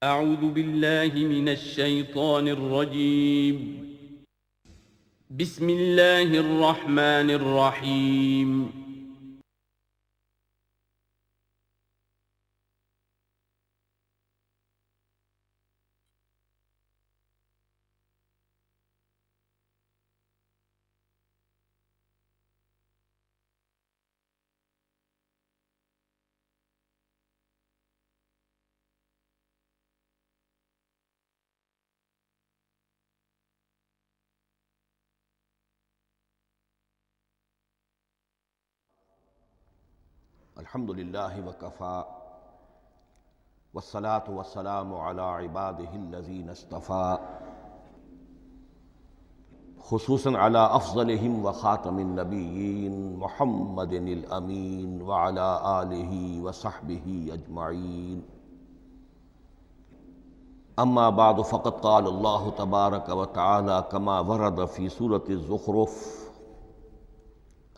أعوذ بالله من الشيطان الرجيم. بسم الله الرحمن الرحيم. الحمد للہ وکفیٰ والصلاة والسلام علی عبادہ الذین اصطفیٰ خصوصاً علی افضلہم وخاتم النبیین محمد الامین وعلی آلہ وصحبہ اجمعین. اما بعد فقد قال اللہ تبارک وتعالی کما ورد فی سورة الزخرف: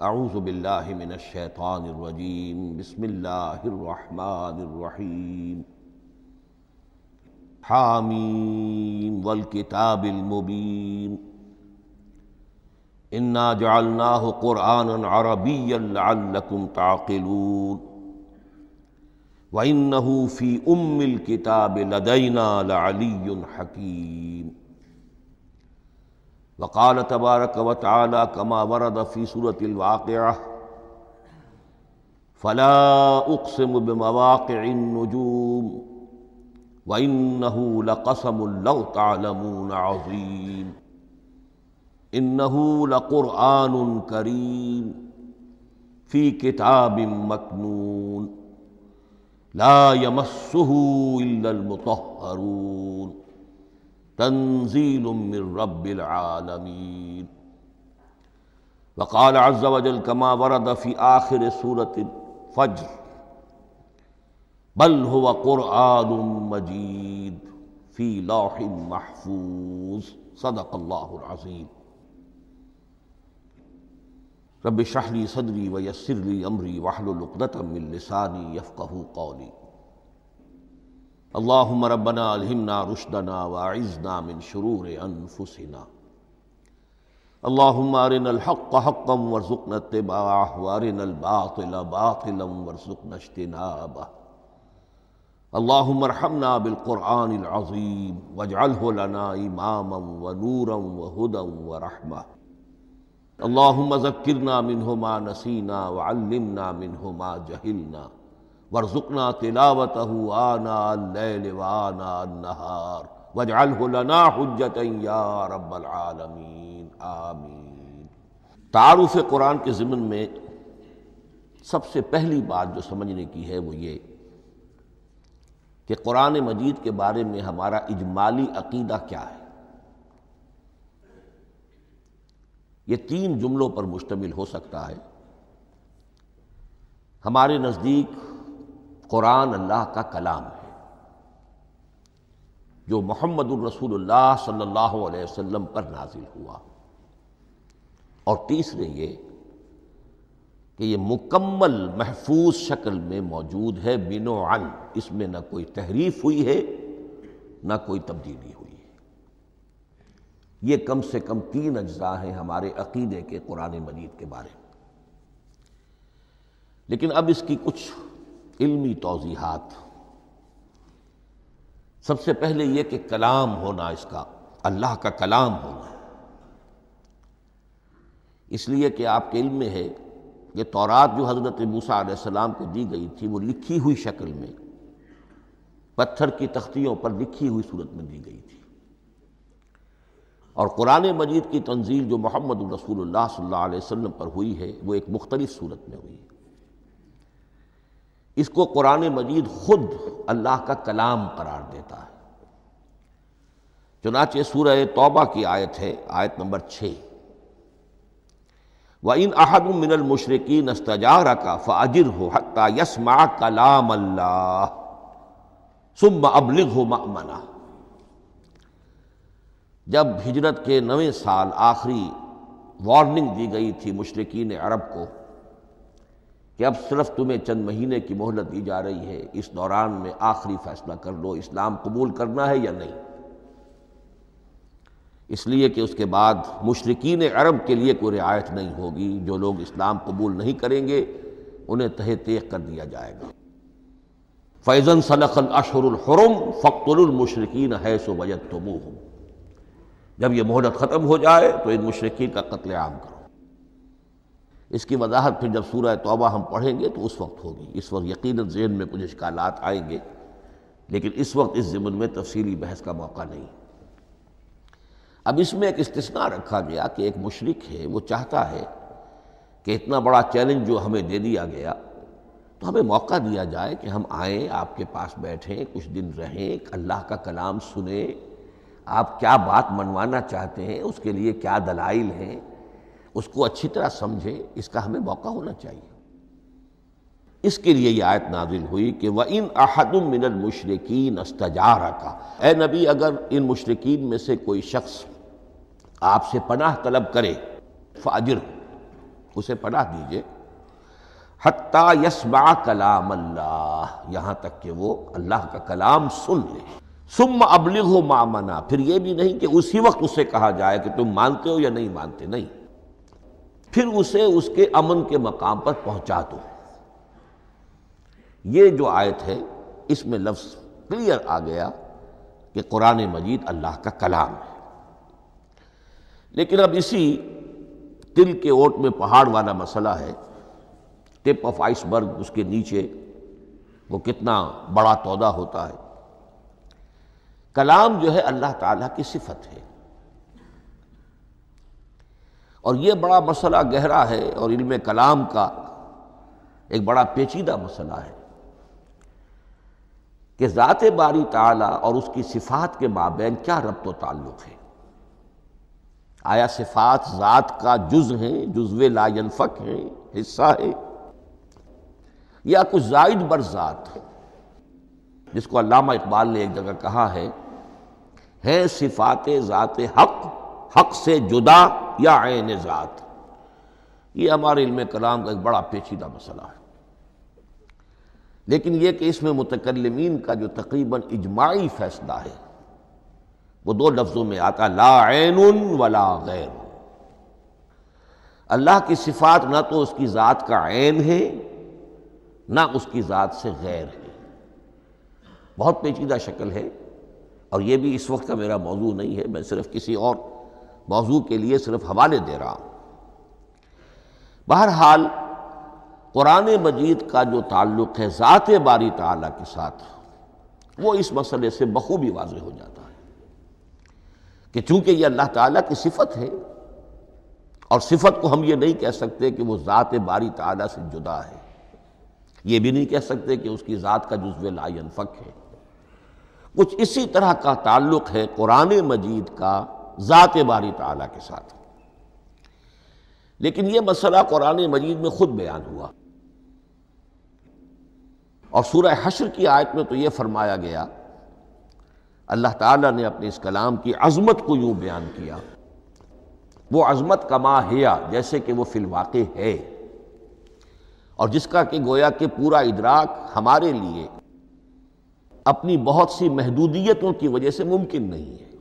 اعوذ باللہ من الشیطان الرجیم بسم اللہ الرحمن الرحیم. حامیم والکتاب المبین انا جعلناہ قرآنا عربیا لعلکم تعقلون وانہ فی الکتاب لدینا لعلی حکیم. وقال تبارک وتعالی کما ورد فی سورة الواقعہ: فلا اقسم بمواقع النجوم وانہ لقسم لو تعلمون عظیم انہ لقرآن کریم فی کتاب مکنون لا یمسہ الا المطہرون تنزیل من رب العالمین. وقال عز وجل کما ورد فی آخر سورة الفجر: بل هو قرآن مجید فی لوح محفوظ. صدق اللہ العظیم. رب اشرح لی صدری ویسر لی امری واحلل عقدۃ من لسانی یفقہوا قولی. اللہم ربنا الہمنا رشدنا واعذنا من شرور انفسنا. اللہم ارنا الحق حقا وارزقنا اتباعہ وارنا الباطل باطلا وارزقنا اجتنابہ. اللہم ارحمنا بالقرآن العظیم واجعلہ لنا اماما ونورا وہدی ورحمہ. اللہم ذکرنا منہ ما نسینا وعلمنا منہ ما جہلنا وارزقنا تلاوتہ آناء اللیل وآناء النہار واجعلہ لنا حجتا یا رب العالمین آمین. تعارف قرآن کے ضمن میں سب سے پہلی بات جو سمجھنے کی ہے وہ یہ کہ قرآن مجید کے بارے میں ہمارا اجمالی عقیدہ کیا ہے. یہ 3 جملوں پر مشتمل ہو سکتا ہے. ہمارے نزدیک قرآن اللہ کا کلام ہے جو محمد الرسول اللہ صلی اللہ علیہ وسلم پر نازل ہوا. اور تیسرے یہ کہ یہ مکمل محفوظ شکل میں موجود ہے بنوعاً، اس میں نہ کوئی تحریف ہوئی ہے نہ کوئی تبدیلی ہوئی ہے. یہ کم سے کم 3 اجزاء ہیں ہمارے عقیدے کے قرآن مجید کے بارے میں. لیکن اب اس کی کچھ علمی توضیحات. سب سے پہلے یہ کہ کلام ہونا، اس کا اللہ کا کلام ہونا، اس لیے کہ آپ کے علم میں ہے کہ تورات جو حضرت موسیٰ علیہ السلام کو دی گئی تھی وہ لکھی ہوئی شکل میں پتھر کی تختیوں پر لکھی ہوئی صورت میں دی گئی تھی، اور قرآن مجید کی تنزیل جو محمد رسول اللہ صلی اللہ علیہ وسلم پر ہوئی ہے وہ ایک مختلف صورت میں ہوئی ہے. اس کو قرآن مجید خود اللہ کا کلام قرار دیتا ہے. چنانچہ سورہ توبہ کی آیت ہے، آیت نمبر 6: وَإِنْ أَحَدٌ مِّنَ الْمُشْرِكِينَ اسْتَجَارَكَ فَأَجِرْهُ حَتَّى يَسْمَعَ كَلَامَ اللَّهِ ثُمَّ أَبْلِغْهُ مَأْمَنَهُ. جب ہجرت کے 9ویں سال آخری وارننگ دی گئی تھی مشرکین عرب کو کہ اب صرف تمہیں چند مہینے کی مہلت دی جا رہی ہے، اس دوران میں آخری فیصلہ کر لو اسلام قبول کرنا ہے یا نہیں، اس لیے کہ اس کے بعد مشرکین عرب کے لیے کوئی رعایت نہیں ہوگی، جو لوگ اسلام قبول نہیں کریں گے انہیں تہہ تیغ کر دیا جائے گا۔ فَإِذَا انْسَلَخَ الْأَشْهُرُ الْحُرُمُ فَاقْتُلُوا الْمُشْرِكِينَ حَيْثُ وَجَدتُّمُوهُمْ، جب یہ مہلت ختم ہو جائے تو ان مشرکین کا قتل عام کرو۔ اس کی وضاحت پھر جب سورہ توبہ ہم پڑھیں گے تو اس وقت ہوگی، اس وقت یقیناً ذہن میں کچھ اشکالات آئیں گے، لیکن اس وقت اس ضمن میں تفصیلی بحث کا موقع نہیں۔ اب اس میں ایک استثناء رکھا گیا کہ ایک مشرک ہے، وہ چاہتا ہے کہ اتنا بڑا چیلنج جو ہمیں دے دیا گیا تو ہمیں موقع دیا جائے کہ ہم آئیں، آپ کے پاس بیٹھیں، کچھ دن رہیں، اللہ کا کلام سنیں، آپ کیا بات منوانا چاہتے ہیں، اس کے لیے کیا دلائل ہیں، اس کو اچھی طرح سمجھیں، اس کا ہمیں موقع ہونا چاہیے۔ اس کے لیے یہ آیت نازل ہوئی کہ وَإِنْ أَحَدٌ مِّنَ الْمُشْرِكِينَ اسْتَجَارَكَ، اے نبی اگر ان مشرکین میں سے کوئی شخص آپ سے پناہ طلب کرے فَأَجِرْهُ، اسے پناہ دیجئے، حَتَّى يَسْمَعَ كَلَامَ اللَّهِ، یہاں تک کہ وہ اللہ کا کلام سن لے، ثُمَّ أَبْلِغْهُ مَأْمَنًا، پھر یہ بھی نہیں کہ اسی وقت اسے کہا جائے کہ تم مانتے ہو یا نہیں مانتے، نہیں، پھر اسے اس کے امن کے مقام پر پہنچا دو۔ یہ جو آیت ہے اس میں لفظ کلیئر آ گیا کہ قرآن مجید اللہ کا کلام ہے، لیکن اب اسی تل کے اوٹ میں پہاڑ والا مسئلہ ہے، ٹپ آف آئس برگ، اس کے نیچے وہ کتنا بڑا تودا ہوتا ہے۔ کلام جو ہے اللہ تعالیٰ کی صفت ہے، اور یہ بڑا مسئلہ گہرا ہے، اور علم کلام کا ایک بڑا پیچیدہ مسئلہ ہے کہ ذات باری تعالیٰ اور اس کی صفات کے مابین کیا ربط و تعلق ہے۔ آیا صفات ذات کا جز ہیں، جزو لا ینفک ہیں، حصہ ہے، یا کچھ زائد بر ذات، جس کو علامہ اقبال نے ایک جگہ کہا ہے صفات ذات حق، حق سے جدا یا عین ذات۔ یہ ہمارے علم کلام کا ایک بڑا پیچیدہ مسئلہ ہے، لیکن یہ کہ اس میں متکلمین کا جو تقریباً اجماعی فیصلہ ہے وہ دو لفظوں میں آتا، لا عین ولا غیر۔ اللہ کی صفات نہ تو اس کی ذات کا عین ہے نہ اس کی ذات سے غیر ہے، بہت پیچیدہ شکل ہے، اور یہ بھی اس وقت کا میرا موضوع نہیں ہے، میں صرف کسی اور موضوع کے لیے صرف حوالے دے رہا ہوں۔ بہرحال قرآن مجید کا جو تعلق ہے ذات باری تعالیٰ کے ساتھ، وہ اس مسئلے سے بخوبی واضح ہو جاتا ہے کہ چونکہ یہ اللہ تعالیٰ کی صفت ہے، اور صفت کو ہم یہ نہیں کہہ سکتے کہ وہ ذات باری تعالیٰ سے جدا ہے، یہ بھی نہیں کہہ سکتے کہ اس کی ذات کا جزو لا ینفک ہے، کچھ اسی طرح کا تعلق ہے قرآن مجید کا ذات باری تعالیٰ کے ساتھ۔ لیکن یہ مسئلہ قرآن مجید میں خود بیان ہوا، اور سورہ حشر کی آیت میں تو یہ فرمایا گیا، اللہ تعالیٰ نے اپنے اس کلام کی عظمت کو یوں بیان کیا، وہ عظمت کما ہیا، جیسے کہ وہ فی الواقع ہے، اور جس کا کہ گویا کہ پورا ادراک ہمارے لیے اپنی بہت سی محدودیتوں کی وجہ سے ممکن نہیں ہے،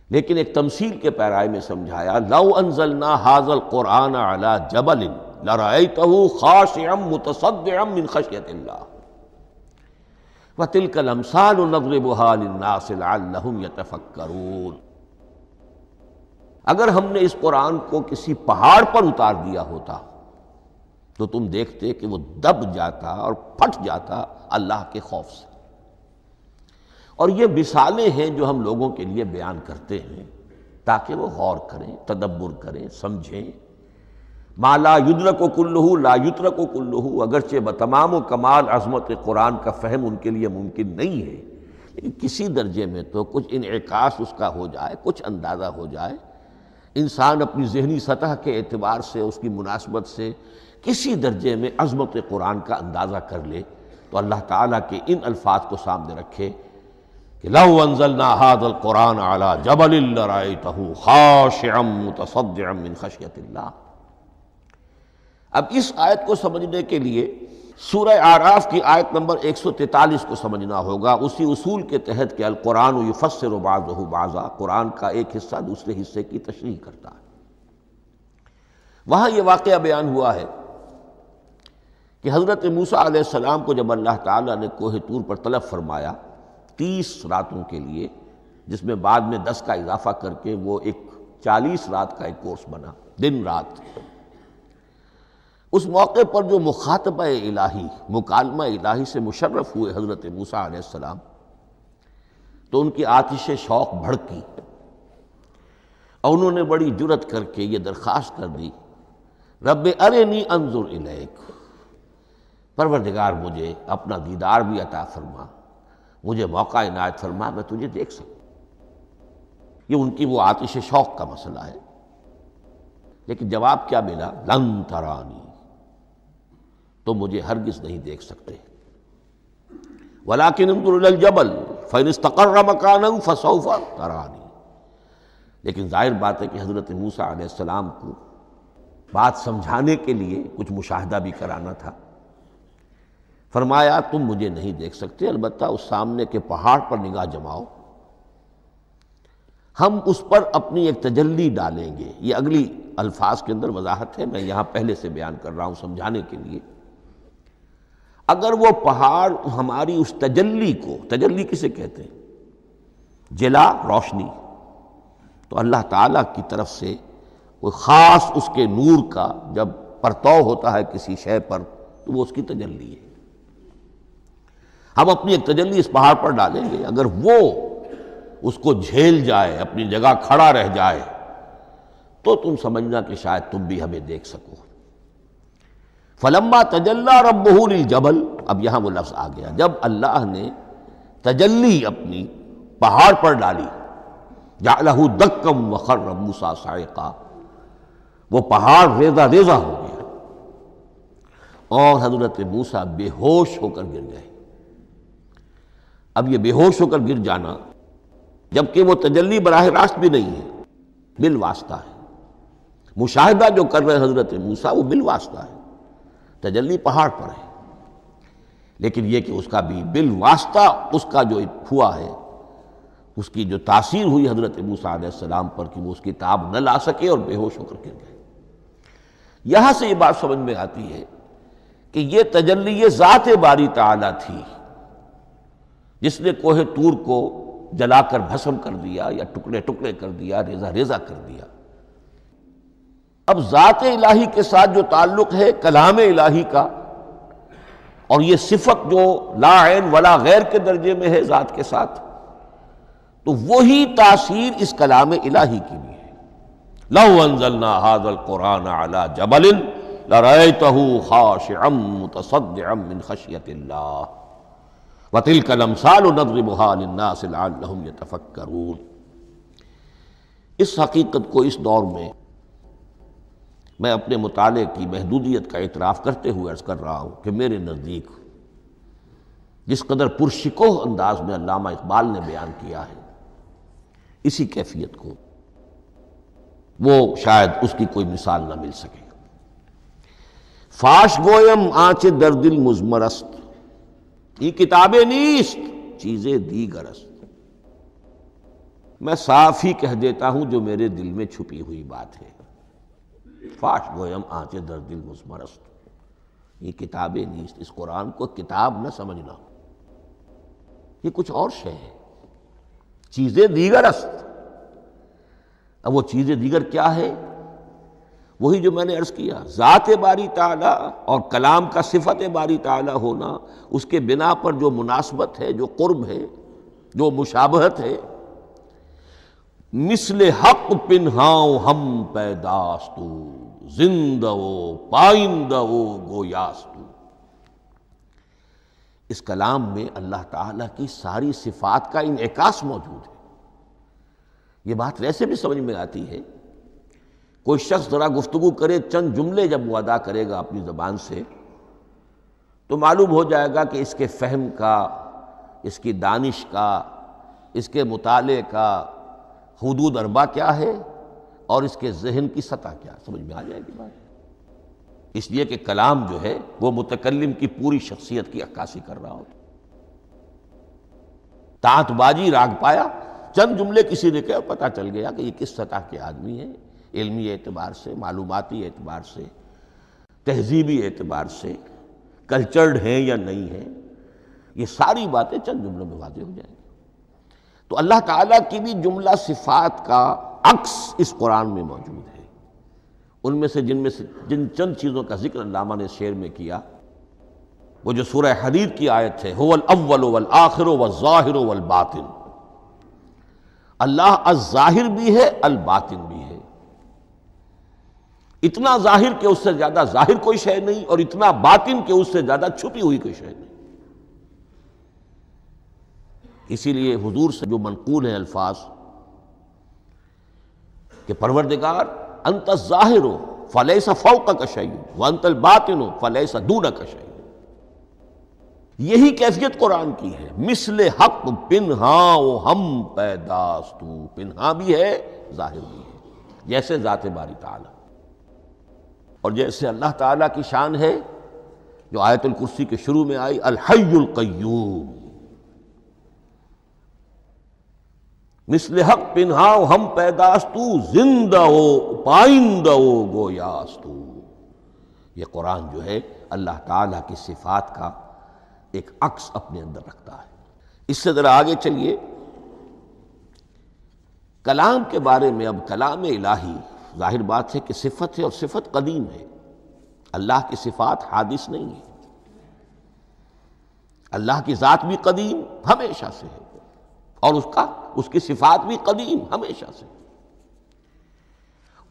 لیکن ایک تمثیل کے پیرائے میں سمجھایا، لو انزلنا ھذا القرآن علی جبل لرأیتہ خاشعا متصدعا من خشیۃ اللہ وتلک الامثال نضربها للناس لعلهم یتفکرون۔ اگر ہم نے اس قرآن کو کسی پہاڑ پر اتار دیا ہوتا تو تم دیکھتے کہ وہ دب جاتا اور پھٹ جاتا اللہ کے خوف سے۔ اور یہ مثالیں ہیں جو ہم لوگوں کے لیے بیان کرتے ہیں تاکہ وہ غور کریں، تدبر کریں، سمجھیں۔ ما لا یدرک کلہ لا یترک کلہ، اگرچہ بتمام و کمال عظمت قرآن کا فہم ان کے لیے ممکن نہیں ہے، لیکن کسی درجے میں تو کچھ انعکاس اس کا ہو جائے، کچھ اندازہ ہو جائے، انسان اپنی ذہنی سطح کے اعتبار سے، اس کی مناسبت سے کسی درجے میں عظمت قرآن کا اندازہ کر لے، تو اللہ تعالیٰ کے ان الفاظ کو سامنے رکھے کہ لو انزلنا ھذا القرآن علی جبل لرأیتہ خاشعا متصدعا من خشیۃ اللہ۔ اب اس آیت کو سمجھنے کے لیے سورہ اعراف کی آیت نمبر 143 کو سمجھنا ہوگا، اسی اصول کے تحت کہ القرآن یفسر بعضہ بعضا، قرآن کا ایک حصہ دوسرے حصے کی تشریح کرتا ہے۔ وہاں یہ واقعہ بیان ہوا ہے کہ حضرت موسیٰ علیہ السلام کو جب اللہ تعالیٰ نے کوہ طور پر طلب فرمایا 30 راتوں کے لیے، جس میں بعد میں 10 کا اضافہ کر کے وہ ایک 40 رات کا ایک کورس بنا، دن رات، اس موقع پر جو مخاطبہ الہی، مکالمہ الہی سے مشرف ہوئے حضرت موسیٰ علیہ السلام، تو ان کی آتش شوق بھڑکی اور انہوں نے بڑی جرأت کر کے یہ درخواست کر دی، رب ارنی انظر الیک، پروردگار مجھے اپنا دیدار بھی عطا فرما، مجھے موقع عنایت فرما، میں تجھے دیکھ سکوں۔ یہ ان کی وہ آتش شوق کا مسئلہ ہے۔ لیکن جواب کیا ملا؟ لن ترانی، تو مجھے ہرگز نہیں دیکھ سکتے، ولیکن انظر الی الجبل فإن استقر مکانہ فسوف ترانی۔ لیکن ظاہر بات ہے کہ حضرت موسیٰ علیہ السلام کو بات سمجھانے کے لیے کچھ مشاہدہ بھی کرانا تھا۔ فرمایا تم مجھے نہیں دیکھ سکتے، البتہ اس سامنے کے پہاڑ پر نگاہ جماؤ، ہم اس پر اپنی ایک تجلی ڈالیں گے۔ یہ اگلی الفاظ کے اندر وضاحت ہے، میں یہاں پہلے سے بیان کر رہا ہوں سمجھانے کے لیے۔ اگر وہ پہاڑ ہماری اس تجلی کو، تجلی کسے کہتے ہیں؟ جلا، روشنی، تو اللہ تعالیٰ کی طرف سے وہ خاص اس کے نور کا جب پرتو ہوتا ہے کسی شے پر تو وہ اس کی تجلی ہے۔ ہم اپنی ایک تجلی اس پہاڑ پر ڈالیں گے، اگر وہ اس کو جھیل جائے، اپنی جگہ کھڑا رہ جائے، تو تم سمجھنا کہ شاید تم بھی ہمیں دیکھ سکو۔ فلما تجلی ربہ للجبل، اب یہاں وہ لفظ آ گیا، جب اللہ نے تجلی اپنی پہاڑ پر ڈالی، جعلہ دکا وخر موسیٰ صعقا، وہ پہاڑ ریزہ ریزہ ہو گیا اور حضرت موسیٰ بے ہوش ہو کر گر گئے۔ اب یہ بے ہوش ہو کر گر جانا، جبکہ وہ تجلی براہ راست بھی نہیں ہے، بالواسطہ ہے۔ مشاہدہ جو کر رہے حضرت موسیٰ وہ بالواسطہ ہے، تجلی پہاڑ پر ہے، لیکن یہ کہ اس کا بھی بالواسطہ اس کا جو ہوا ہے، اس کی جو تاثیر ہوئی حضرت موسیٰ علیہ السلام پر کہ وہ اس کی تاب نہ لا سکے اور بے ہوش ہو کر گر گئے۔ یہاں سے یہ بات سمجھ میں آتی ہے کہ یہ تجلی ذات باری تعالیٰ تھی جس نے کوہ طور کو جلا کر بھسم کر دیا یا ٹکڑے ٹکڑے کر دیا، ریزہ ریزہ کر دیا۔ اب ذات الہی کے ساتھ جو تعلق ہے کلام الہی کا، اور یہ صفت جو لا عین ولا غیر کے درجے میں ہے ذات کے ساتھ، تو وہی تاثیر اس کلام الہی کی بھی ہے۔ لو انزلنا هذا القرآن على جبل لرأيته خاشعا متصدعا من خشية الله وَتِلْكَ الْأَمْثَالُ نَضْرِبُهَا لِلنَّاسِ لَعَلَّهُمْ يَتَفَكَّرُونَ۔ اس حقیقت کو اس دور میں میں اپنے مطالعے کی محدودیت کا اعتراف کرتے ہوئے عرض کر رہا ہوں کہ میرے نزدیک جس قدر پرشکوہ انداز میں علامہ اقبال نے بیان کیا ہے، اسی کیفیت کو وہ شاید اس کی کوئی مثال نہ مل سکے۔ فاش گویم آنچ در دل مزمرست، یہ کتابیں نیست چیزیں دیگر است۔ میں صاف ہی کہہ دیتا ہوں جو میرے دل میں چھپی ہوئی بات ہے۔ فاش گویم آنچ در دل مزمرست، یہ کتابیں نیست، اس قرآن کو کتاب نہ سمجھنا، یہ کچھ اور شے ہے، چیزیں دیگر است۔ اب وہ چیزیں دیگر کیا ہے؟ وہی جو میں نے عرض کیا، ذات باری تعالیٰ اور کلام کا صفت باری تعالیٰ ہونا، اس کے بنا پر جو مناسبت ہے، جو قرب ہے، جو مشابہت ہے۔ مثل حق پنہاؤ ہم پیداستو، زندہ و پائندہ و گویاستو۔ اس کلام میں اللہ تعالیٰ کی ساری صفات کا انعکاس موجود ہے۔ یہ بات ویسے بھی سمجھ میں آتی ہے، کوئی شخص ذرا گفتگو کرے، چند جملے جب وہ ادا کرے گا اپنی زبان سے، تو معلوم ہو جائے گا کہ اس کے فہم کا، اس کی دانش کا، اس کے مطالعے کا حدود اربع کیا ہے اور اس کے ذہن کی سطح کیا، سمجھ میں آ جائے گی بات۔ اس لیے کہ کلام جو ہے وہ متکلم کی پوری شخصیت کی عکاسی کر رہا ہوتا۔ تانت بازی راگ پایا، چند جملے کسی نے کہا، پتہ چل گیا کہ یہ کس سطح کے آدمی ہیں، علمی اعتبار سے، معلوماتی اعتبار سے، تہذیبی اعتبار سے، کلچرڈ ہیں یا نہیں ہیں۔ یہ ساری باتیں چند جملوں میں واضح ہو جائیں گی۔ تو اللہ تعالیٰ کی بھی جملہ صفات کا عکس اس قرآن میں موجود ہے۔ ان میں سے جن چند چیزوں کا ذکر علامہ نے شعر میں کیا، وہ جو سورہ حدید کی آیت ہے، هو الاول والآخر والظاہر والباطن، اللہ الظاہر بھی ہے، الباطن بھی ہے۔ اتنا ظاہر کہ اس سے زیادہ ظاہر کوئی شے نہیں، اور اتنا باطن کہ اس سے زیادہ چھپی ہوئی کوئی شے نہیں۔ اسی لیے حضور سے جو منقول ہیں الفاظ کہ پروردگار انت الظاہر فلیس فوقک شیء وانت الباطن فلیس دونک شیء، یہی کیفیت قرآن کی ہے۔ مثل حق پنہاں و ہم پیداستو، پنہاں بھی ہے ظاہر بھی ہے، جیسے ذات باری تعالی، اور جیسے اللہ تعالیٰ کی شان ہے جو آیت الکرسی کے شروع میں آئی، الحی القیوم، مثل حق پنہاں و ہم پیداستو، زندہ و پائندہ و گویاستو۔ یہ قرآن جو ہے اللہ تعالیٰ کی صفات کا ایک عکس اپنے اندر رکھتا ہے۔ اس سے ذرا آگے چلیے، کلام کے بارے میں۔ اب کلام الہی ظاہر بات ہے کہ صفت ہے، اور صفت قدیم ہے۔ اللہ کی صفات حادث نہیں ہے، اللہ کی ذات بھی قدیم ہمیشہ سے ہے، اور اس کی صفات بھی قدیم ہمیشہ سے۔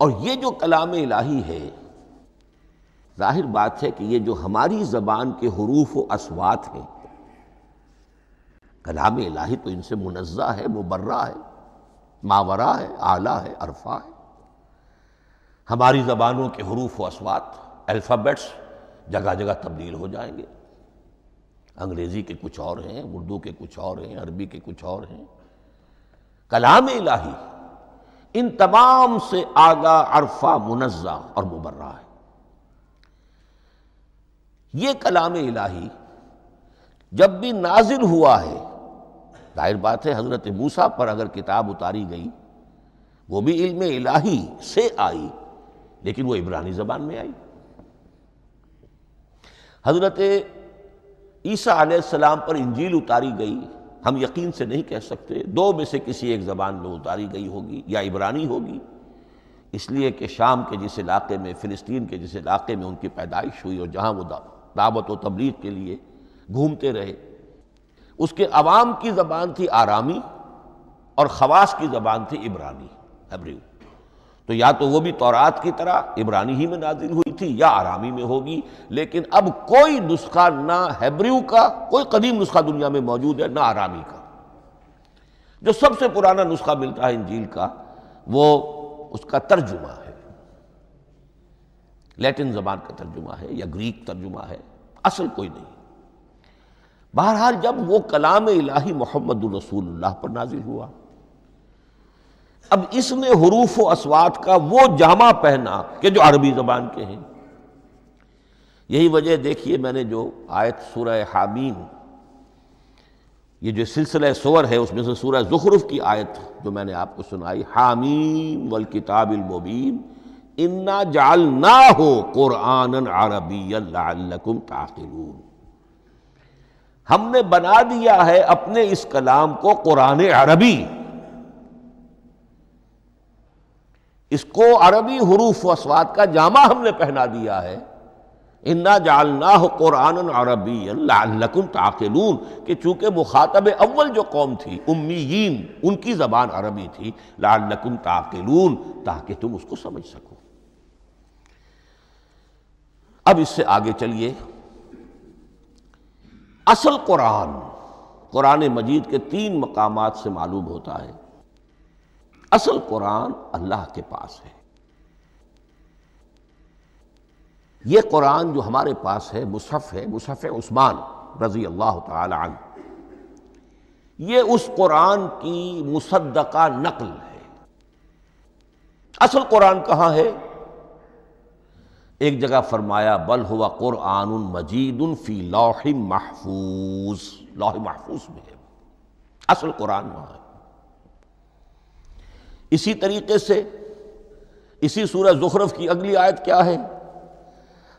اور یہ جو کلام الہی ہے، ظاہر بات ہے کہ یہ جو ہماری زبان کے حروف و اصوات ہیں، کلام الہی تو ان سے منزہ ہے، مبرہ ہے، ماورا ہے، اعلیٰ ہے، عرفہ ہے۔ ہماری زبانوں کے حروف و اصوات، الفابیٹس جگہ جگہ تبدیل ہو جائیں گے، انگریزی کے کچھ اور ہیں، اردو کے کچھ اور ہیں، عربی کے کچھ اور ہیں۔ کلام الہی ان تمام سے آگاہ، عرفہ، منزہ اور مبرہ ہے۔ یہ کلام الہی جب بھی نازل ہوا ہے، ظاہر بات ہے حضرت موسیٰ پر اگر کتاب اتاری گئی، وہ بھی علم الہی سے آئی، لیکن وہ عبرانی زبان میں آئی۔ حضرت عیسیٰ علیہ السلام پر انجیل اتاری گئی، ہم یقین سے نہیں کہہ سکتے، دو میں سے کسی ایک زبان میں اتاری گئی ہوگی، یا عبرانی ہوگی، اس لیے کہ شام کے جس علاقے میں، فلسطین کے جس علاقے میں ان کی پیدائش ہوئی، اور جہاں وہ دعوت و تبلیغ کے لیے گھومتے رہے، اس کے عوام کی زبان تھی آرامی، اور خواص کی زبان تھی عبرانی، ہیبریو۔ تو یا تو وہ بھی تورات کی طرح عبرانی ہی میں نازل ہوئی تھی، یا آرامی میں ہوگی، لیکن اب کوئی نسخہ نہ ہیبریو کا، کوئی قدیم نسخہ دنیا میں موجود ہے، نہ آرامی کا۔ جو سب سے پرانا نسخہ ملتا ہے انجیل کا، وہ اس کا ترجمہ ہے، لیٹن زبان کا ترجمہ ہے، یا گریک ترجمہ ہے، اصل کوئی نہیں۔ بہرحال جب وہ کلام الہی محمد الرسول اللہ پر نازل ہوا، اب اس نے حروف و اصوات کا وہ جامہ پہنا کہ جو عربی زبان کے ہیں۔ یہی وجہ دیکھیے، میں نے جو آیت سورہ حامیم، یہ جو سلسلہ سور ہے اس میں سے سورہ زخرف کی آیت جو میں نے آپ کو سنائی، حامیم والکتاب المبین انا جعلناہ قرآنا عربیا لعلکم تعقلون، ہم نے بنا دیا ہے اپنے اس کلام کو قرآن عربی، اس کو عربی حروف و اصوات کا جامہ ہم نے پہنا دیا ہے، انا جعلناہ قرآنا عربیا لعلکم تعقلون، کہ چونکہ مخاطب اول جو قوم تھی امیین، ان کی زبان عربی تھی، لعلکم تعقلون، تاکہ تم اس کو سمجھ سکو۔ اب اس سے آگے چلیے، اصل قرآن مجید کے 3 مقامات سے معلوم ہوتا ہے، اصل قرآن اللہ کے پاس ہے۔ یہ قرآن جو ہمارے پاس ہے، مصحف عثمان رضی اللہ تعالی عنہ، یہ اس قرآن کی مصدقہ نقل ہے۔ اصل قرآن کہاں ہے؟ ایک جگہ فرمایا بل ہوا قرآن مجید فی لوح محفوظ، لوح محفوظ میں ہے، اصل قرآن وہاں ہے۔ اسی طریقے سے اسی سورہ زخرف کی اگلی آیت کیا ہے؟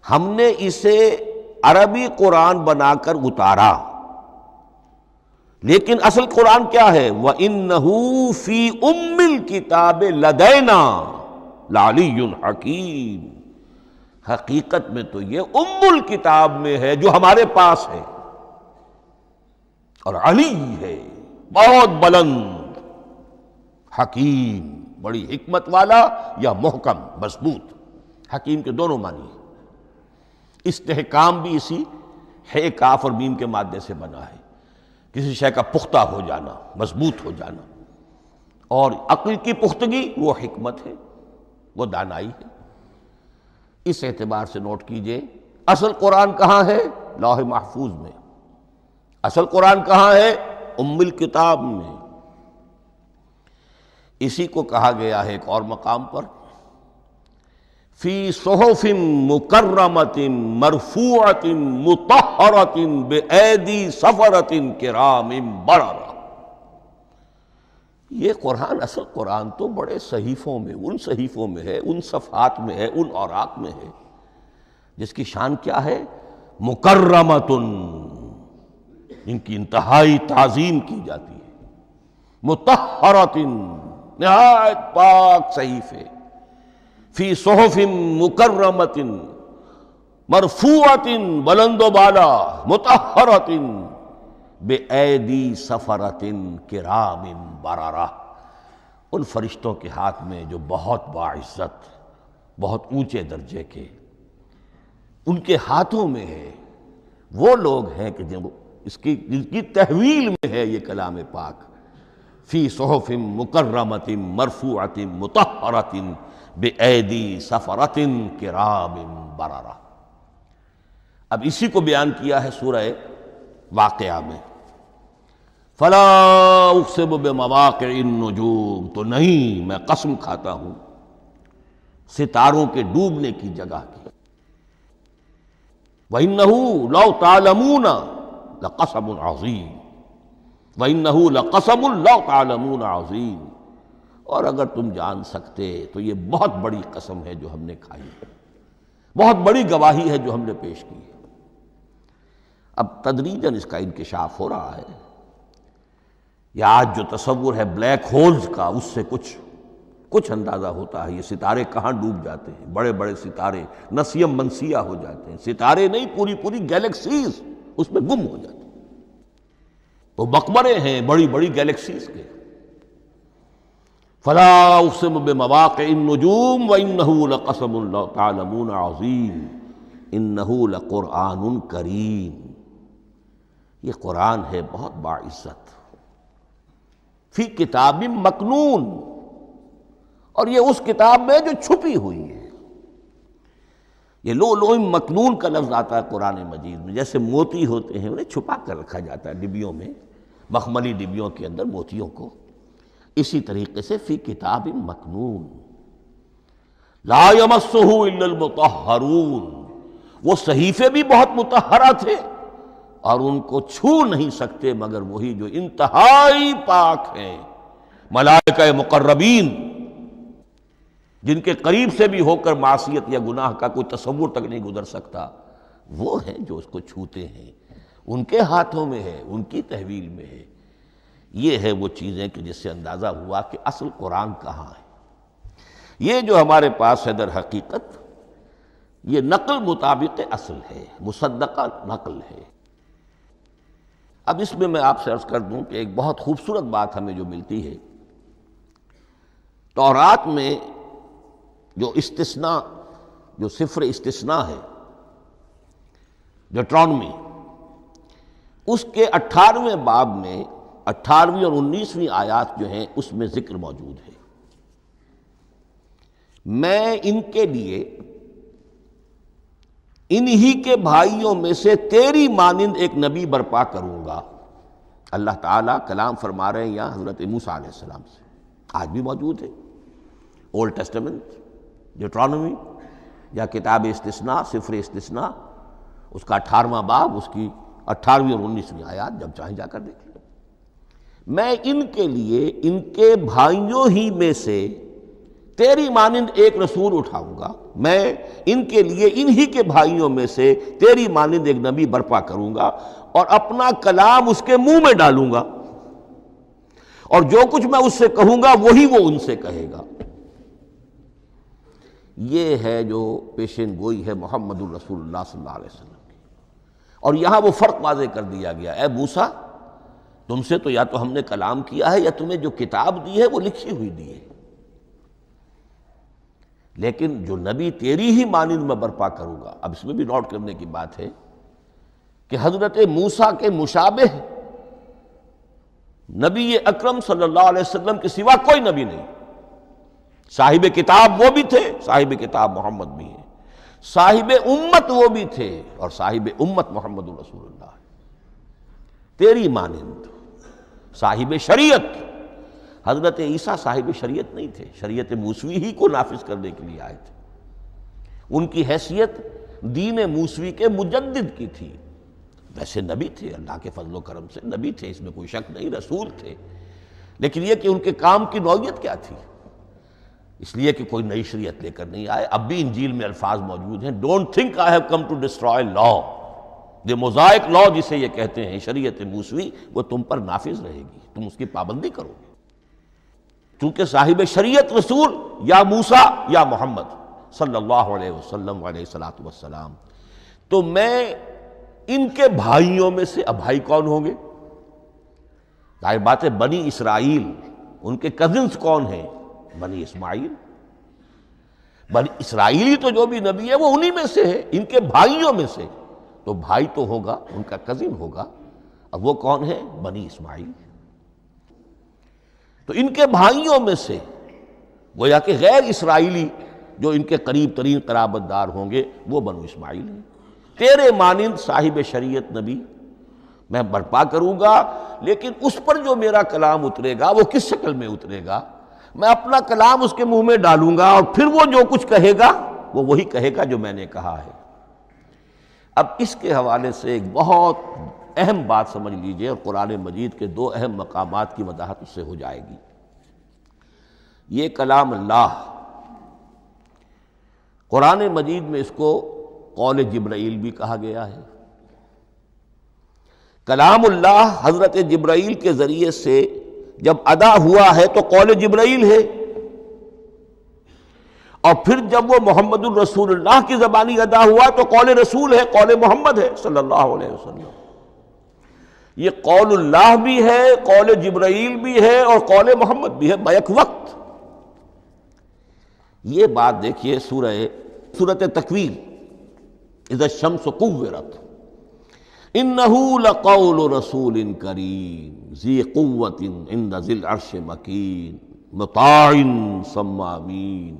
ہم نے اسے عربی قرآن بنا کر اتارا، لیکن اصل قرآن کیا ہے؟ وَإِنَّهُ فِي أُمِّ الْكِتَابِ لَدَيْنَا لَعَلِيٌّ حَكِيمٌ، حقیقت میں تو یہ ام الکتاب میں ہے جو ہمارے پاس ہے، اور علی ہے بہت بلند، حکیم بڑی حکمت والا، یا محکم مضبوط۔ حکیم کے دونوں معنی ہیں۔ استحکام بھی اسی ہے کاف اور میم کے مادے سے بنا ہے، کسی شے کا پختہ ہو جانا، مضبوط ہو جانا، اور عقل کی پختگی وہ حکمت ہے، وہ دانائی ہے۔ اس اعتبار سے نوٹ کیجئے اصل قرآن کہاں ہے؟ لوح محفوظ میں۔ اصل قرآن کہاں ہے؟ ام الکتاب میں۔ اسی کو کہا گیا ہے ایک اور مقام پر فی صحف مکرمۃ مرفوعۃ مطہرۃ بأیدی سفرۃ کرام بررہ۔ یہ قرآن، اصل قرآن تو بڑے صحیفوں میں، ان صحیفوں میں ہے، ان صفحات میں ہے، ان اوراق میں ہے، جس کی شان کیا ہے؟ مکرمۃ، ان کی انتہائی تعظیم کی جاتی ہے، مطہرۃ، نہایت پاک صحیفے، فی صحف مکرمۃ مرفوعۃ، بلند و بالا، مطہرۃ بِأَیْدِی سفرۃ کرام بررہ، ان فرشتوں کے ہاتھ میں جو بہت باعزت، بہت اونچے درجے کے، ان کے ہاتھوں میں ہے۔ وہ لوگ ہیں کہ جن کی تحویل میں ہے یہ کلام پاک، فی صحف مکرمۃ مرفوعۃ مطہرۃ بِأَیْدِی سفرۃ کرام بررہ۔ اب اسی کو بیان کیا ہے سورہ واقعہ میں، فلا اقسم بمواقع النجوم، تو نہیں، میں قسم کھاتا ہوں ستاروں کے ڈوبنے کی جگہ کی۔ وَإِنَّهُ لَوْ تَعْلَمُونَ لَقَسَمٌ عَظِيمٌ، وَإِنَّهُ لَقَسَمٌ لَوْ تَعْلَمُونَ عَظِيمٌ، اور اگر تم جان سکتے تو یہ بہت بڑی قسم ہے جو ہم نے کھائی ہے، بہت بڑی گواہی ہے جو ہم نے پیش کی ہے۔ اب تدریجاً اس کا انکشاف ہو رہا ہے۔ یہ آج جو تصور ہے بلیک ہولز کا، اس سے کچھ اندازہ ہوتا ہے یہ ستارے کہاں ڈوب جاتے ہیں۔ بڑے بڑے ستارے نسیم منسیہ ہو جاتے ہیں، ستارے نہیں، پوری گیلیکسیز اس میں گم ہو جاتے ہیں۔ وہ مقبرے ہیں بڑی بڑی گیلیکسیز کے۔ فلا اقسم بمواقع النجوم وانہ لقسم لو تعلمون عظیم انہ لقرآن کریم، یہ قرآن ہے بہت باعزت، فی کتاب مکنون، اور یہ اس کتاب میں جو چھپی ہوئی ہے۔ یہ لؤلؤ مکنون کا لفظ آتا ہے قرآن مجید میں، جیسے موتی ہوتے ہیں انہیں چھپا کر رکھا جاتا ہے ڈبیوں میں، مخملی ڈبیوں کے اندر موتیوں کو، اسی طریقے سے فی کتاب مکنون لا یمسہ الا المطہرون، وہ صحیفے بھی بہت مطہرہ تھے اور ان کو چھو نہیں سکتے مگر وہی جو انتہائی پاک ہیں، ملائکہ مقربین، جن کے قریب سے بھی ہو کر معصیت یا گناہ کا کوئی تصور تک نہیں گزر سکتا، وہ ہیں جو اس کو چھوتے ہیں، ان کے ہاتھوں میں ہے، ان کی تحویل میں ہے۔ یہ ہے وہ چیزیں کہ جس سے اندازہ ہوا کہ اصل قرآن کہاں ہے۔ یہ جو ہمارے پاس ہے در حقیقت یہ نقل مطابق اصل ہے، مصدقہ نقل ہے۔ اب اس میں آپ سے عرض کر دوں کہ ایک بہت خوبصورت بات ہمیں جو ملتی ہے، تورات میں جو استثناء، جو صفر استثناء ہے، ڈیوٹرانومی، اس کے 18ویں باب میں 18ویں اور 19ویں آیات جو ہیں اس میں ذکر موجود ہے، میں ان کے لیے انہی کے بھائیوں میں سے تیری مانند ایک نبی برپا کروں گا۔ اللہ تعالیٰ کلام فرما رہے ہیں یہاں حضرت موسیٰ علیہ السلام سے، آج بھی موجود ہے، اولڈ ٹیسٹمنٹ، ڈیوٹرانومی، یا کتاب استثناء سفر استثناء اس کا 18واں باب اس کی 18ویں اور 19ویں آیات، جب چاہیں جا کر دیکھیں۔ میں ان کے لیے ان کے بھائیوں ہی میں سے تیری مانند ایک رسول اٹھاؤں گا، میں ان کے لیے انہی کے بھائیوں میں سے تیری مانند ایک نبی برپا کروں گا اور اپنا کلام اس کے منہ میں ڈالوں گا، اور جو کچھ میں اس سے کہوں گا وہی وہ ان سے کہے گا۔ یہ ہے جو پیشین گوئی ہے محمد الرسول اللہ صلی اللہ علیہ وسلم کی۔ اور یہاں وہ فرق واضح کر دیا گیا، اے موسیٰ تم سے تو یا تو ہم نے کلام کیا ہے یا تمہیں جو کتاب دی ہے وہ لکھی ہوئی دی ہے، لیکن جو نبی تیری ہی مانند میں برپا کروں گا۔ اب اس میں بھی نوٹ کرنے کی بات ہے کہ حضرت موسیٰ کے مشابہ نبی اکرم صلی اللہ علیہ وسلم کے سوا کوئی نبی نہیں۔ صاحب کتاب وہ بھی تھے، صاحب کتاب محمد بھی ہیں، صاحب امت وہ بھی تھے، اور صاحب امت محمد رسول اللہ تیری مانند۔ صاحب شریعت، حضرت عیسیٰ صاحب شریعت نہیں تھے، شریعت موسوی ہی کو نافذ کرنے کے لیے آئے تھے۔ ان کی حیثیت دین موسوی کے مجدد کی تھی، ویسے نبی تھے، اللہ کے فضل و کرم سے نبی تھے، اس میں کوئی شک نہیں، رسول تھے، لیکن یہ کہ ان کے کام کی نوعیت کیا تھی، اس لیے کہ کوئی نئی شریعت لے کر نہیں آئے۔ اب بھی انجیل میں الفاظ موجود ہیں، don't think I have come to destroy law, the mosaic law جسے یہ کہتے ہیں، شریعت موسوی، وہ تم پر نافذ رہے گی، تم اس کی پابندی کرو گے، چونکہ صاحب شریعت رسول یا موسیٰ یا محمد صلی اللہ علیہ وسلم علیہ الصلوۃ والسلام۔ تو میں ان کے بھائیوں میں سے، اب بھائی کون ہوں گے؟ ظاہر بات ہے بنی اسرائیل، ان کے کزنز کون ہیں؟ بنی اسماعیل۔ بنی اسرائیلی تو جو بھی نبی ہے وہ انہی میں سے ہے، ان کے بھائیوں میں سے، تو بھائی تو ہوگا، ان کا کزن ہوگا، اب وہ کون ہے؟ بنی اسماعیل۔ تو ان کے بھائیوں میں سے گویا کہ غیر اسرائیلی جو ان کے قریب ترین قرابت دار ہوں گے وہ بنو اسماعیل ہیں۔ تیرے مانند صاحب شریعت نبی میں برپا کروں گا، لیکن اس پر جو میرا کلام اترے گا وہ کس شکل میں اترے گا؟ میں اپنا کلام اس کے منہ میں ڈالوں گا، اور پھر وہ جو کچھ کہے گا وہ وہی کہے گا جو میں نے کہا ہے۔ اب اس کے حوالے سے ایک بہت اہم بات سمجھ لیجئے، اور قرآن مجید کے 2 اہم مقامات کی وضاحت اس سے ہو جائے گی۔ یہ کلام اللہ، قرآن مجید میں اس کو قول جبرائیل بھی کہا گیا ہے۔ کلام اللہ حضرت جبرائیل کے ذریعے سے جب ادا ہوا ہے تو قول جبرائیل ہے، اور پھر جب وہ محمد الرسول اللہ کی زبانی ادا ہوا تو قول رسول ہے، قول محمد ہے صلی اللہ علیہ وسلم۔ یہ قول اللہ بھی ہے، قول جبرائیل بھی ہے، اور قول محمد بھی ہے بیک وقت۔ یہ بات دیکھیے سورۃ تکویر، اذا الشمس کورت، انہ لقول رسول کریم ذی قوت عند ذی العرش مکین مطاع ثم امین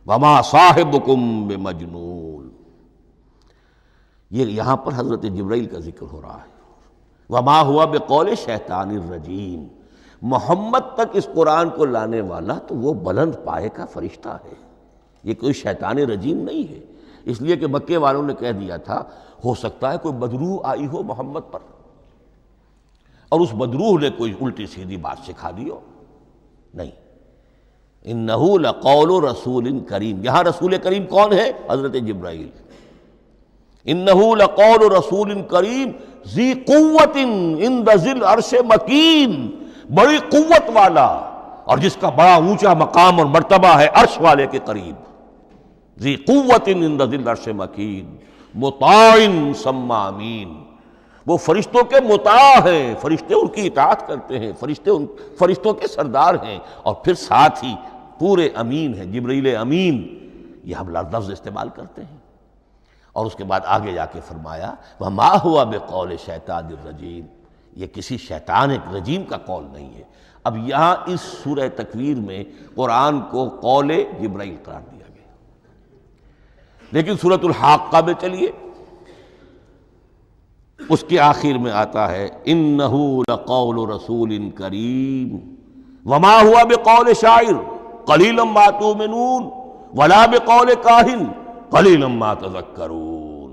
وما صاحبکم بمجنون۔ یہ یہاں پر حضرت جبرائیل کا ذکر ہو رہا ہے۔ وما ہوا بقول شیطان الرجیم، محمد تک اس قرآن کو لانے والا تو وہ بلند پائے کا فرشتہ ہے، یہ کوئی شیطان رجیم نہیں ہے، اس لیے کہ مکے والوں نے کہہ دیا تھا ہو سکتا ہے کوئی بدروح آئی ہو محمد پر، اور اس بدروح نے کوئی الٹی سیدھی بات سکھا دی ہو، نہیں۔ انہ لقول رسول کریم، یہاں رسول کریم کون ہے؟ حضرت جبرائیل۔ انہ لقول رسول کریم ذی قوت عند ذی العرش مکین، بڑی قوت والا اور جس کا بڑا اونچا مقام اور مرتبہ ہے عرش والے کے قریب۔ ذی قوت عند ذی العرش مکین مطاع ثم امین، وہ فرشتوں کے مطاع ہیں، فرشتے ان کی اطاعت کرتے ہیں، فرشتوں کے سردار ہیں، اور پھر ساتھ ہی پورے امین ہیں، جبرائیل امین، یہ ہم لفظ استعمال کرتے ہیں۔ اور اس کے بعد آگے جا کے فرمایا وما ہوا بقول شیطان الرجیم، یہ کسی شیطان رجیم کا قول نہیں ہے۔ اب یہاں اس سورہ تکویر میں قرآن کو قول جبرائیل قرار دیا گیا، لیکن سورۃ الحاقہ میں چلیے اس کے آخر میں آتا ہے انہ لقول رسول کریم وما ہوا بقول شاعر قلیلا ما تؤمنون ولا بقول کاہن قلیلا ما تذکرون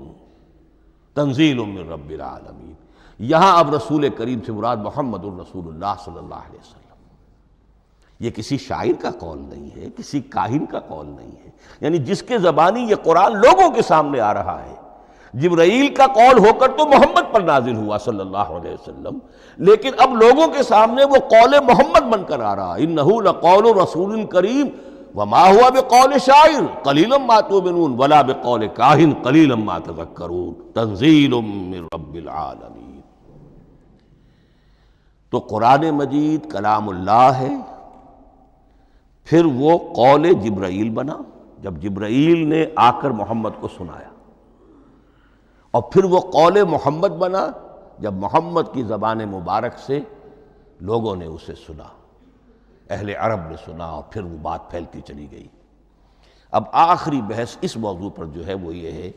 تنزیل من رب العالمین۔ یہاں اب رسول کریم سے مراد محمد الرسول اللہ صلی اللہ علیہ وسلم۔ یہ کسی شاعر کا قول نہیں ہے، کسی کاہن کا قول نہیں ہے، یعنی جس کے زبانی یہ قرآن لوگوں کے سامنے آ رہا ہے۔ جبرائیل کا قول ہو کر تو محمد پر نازل ہوا صلی اللہ علیہ وسلم، لیکن اب لوگوں کے سامنے وہ قول محمد بن کر آ رہا۔ انہ لقول رسول کریم وما هو بقول شاعر قلیلا ما تؤمنون ولا بقول کاہن قلیلا ما تذکرون تنزیل من رب العالمین۔ تو قرآن مجید کلام اللہ ہے، پھر وہ قول جبرائیل بنا جب جبرائیل نے آ کر محمد کو سنایا، اور پھر وہ قول محمد بنا جب محمد کی زبان مبارک سے لوگوں نے اسے سنا، اہل عرب نے سنا، اور پھر وہ بات پھیلتی چلی گئی۔ اب آخری بحث اس موضوع پر جو ہے وہ یہ ہے،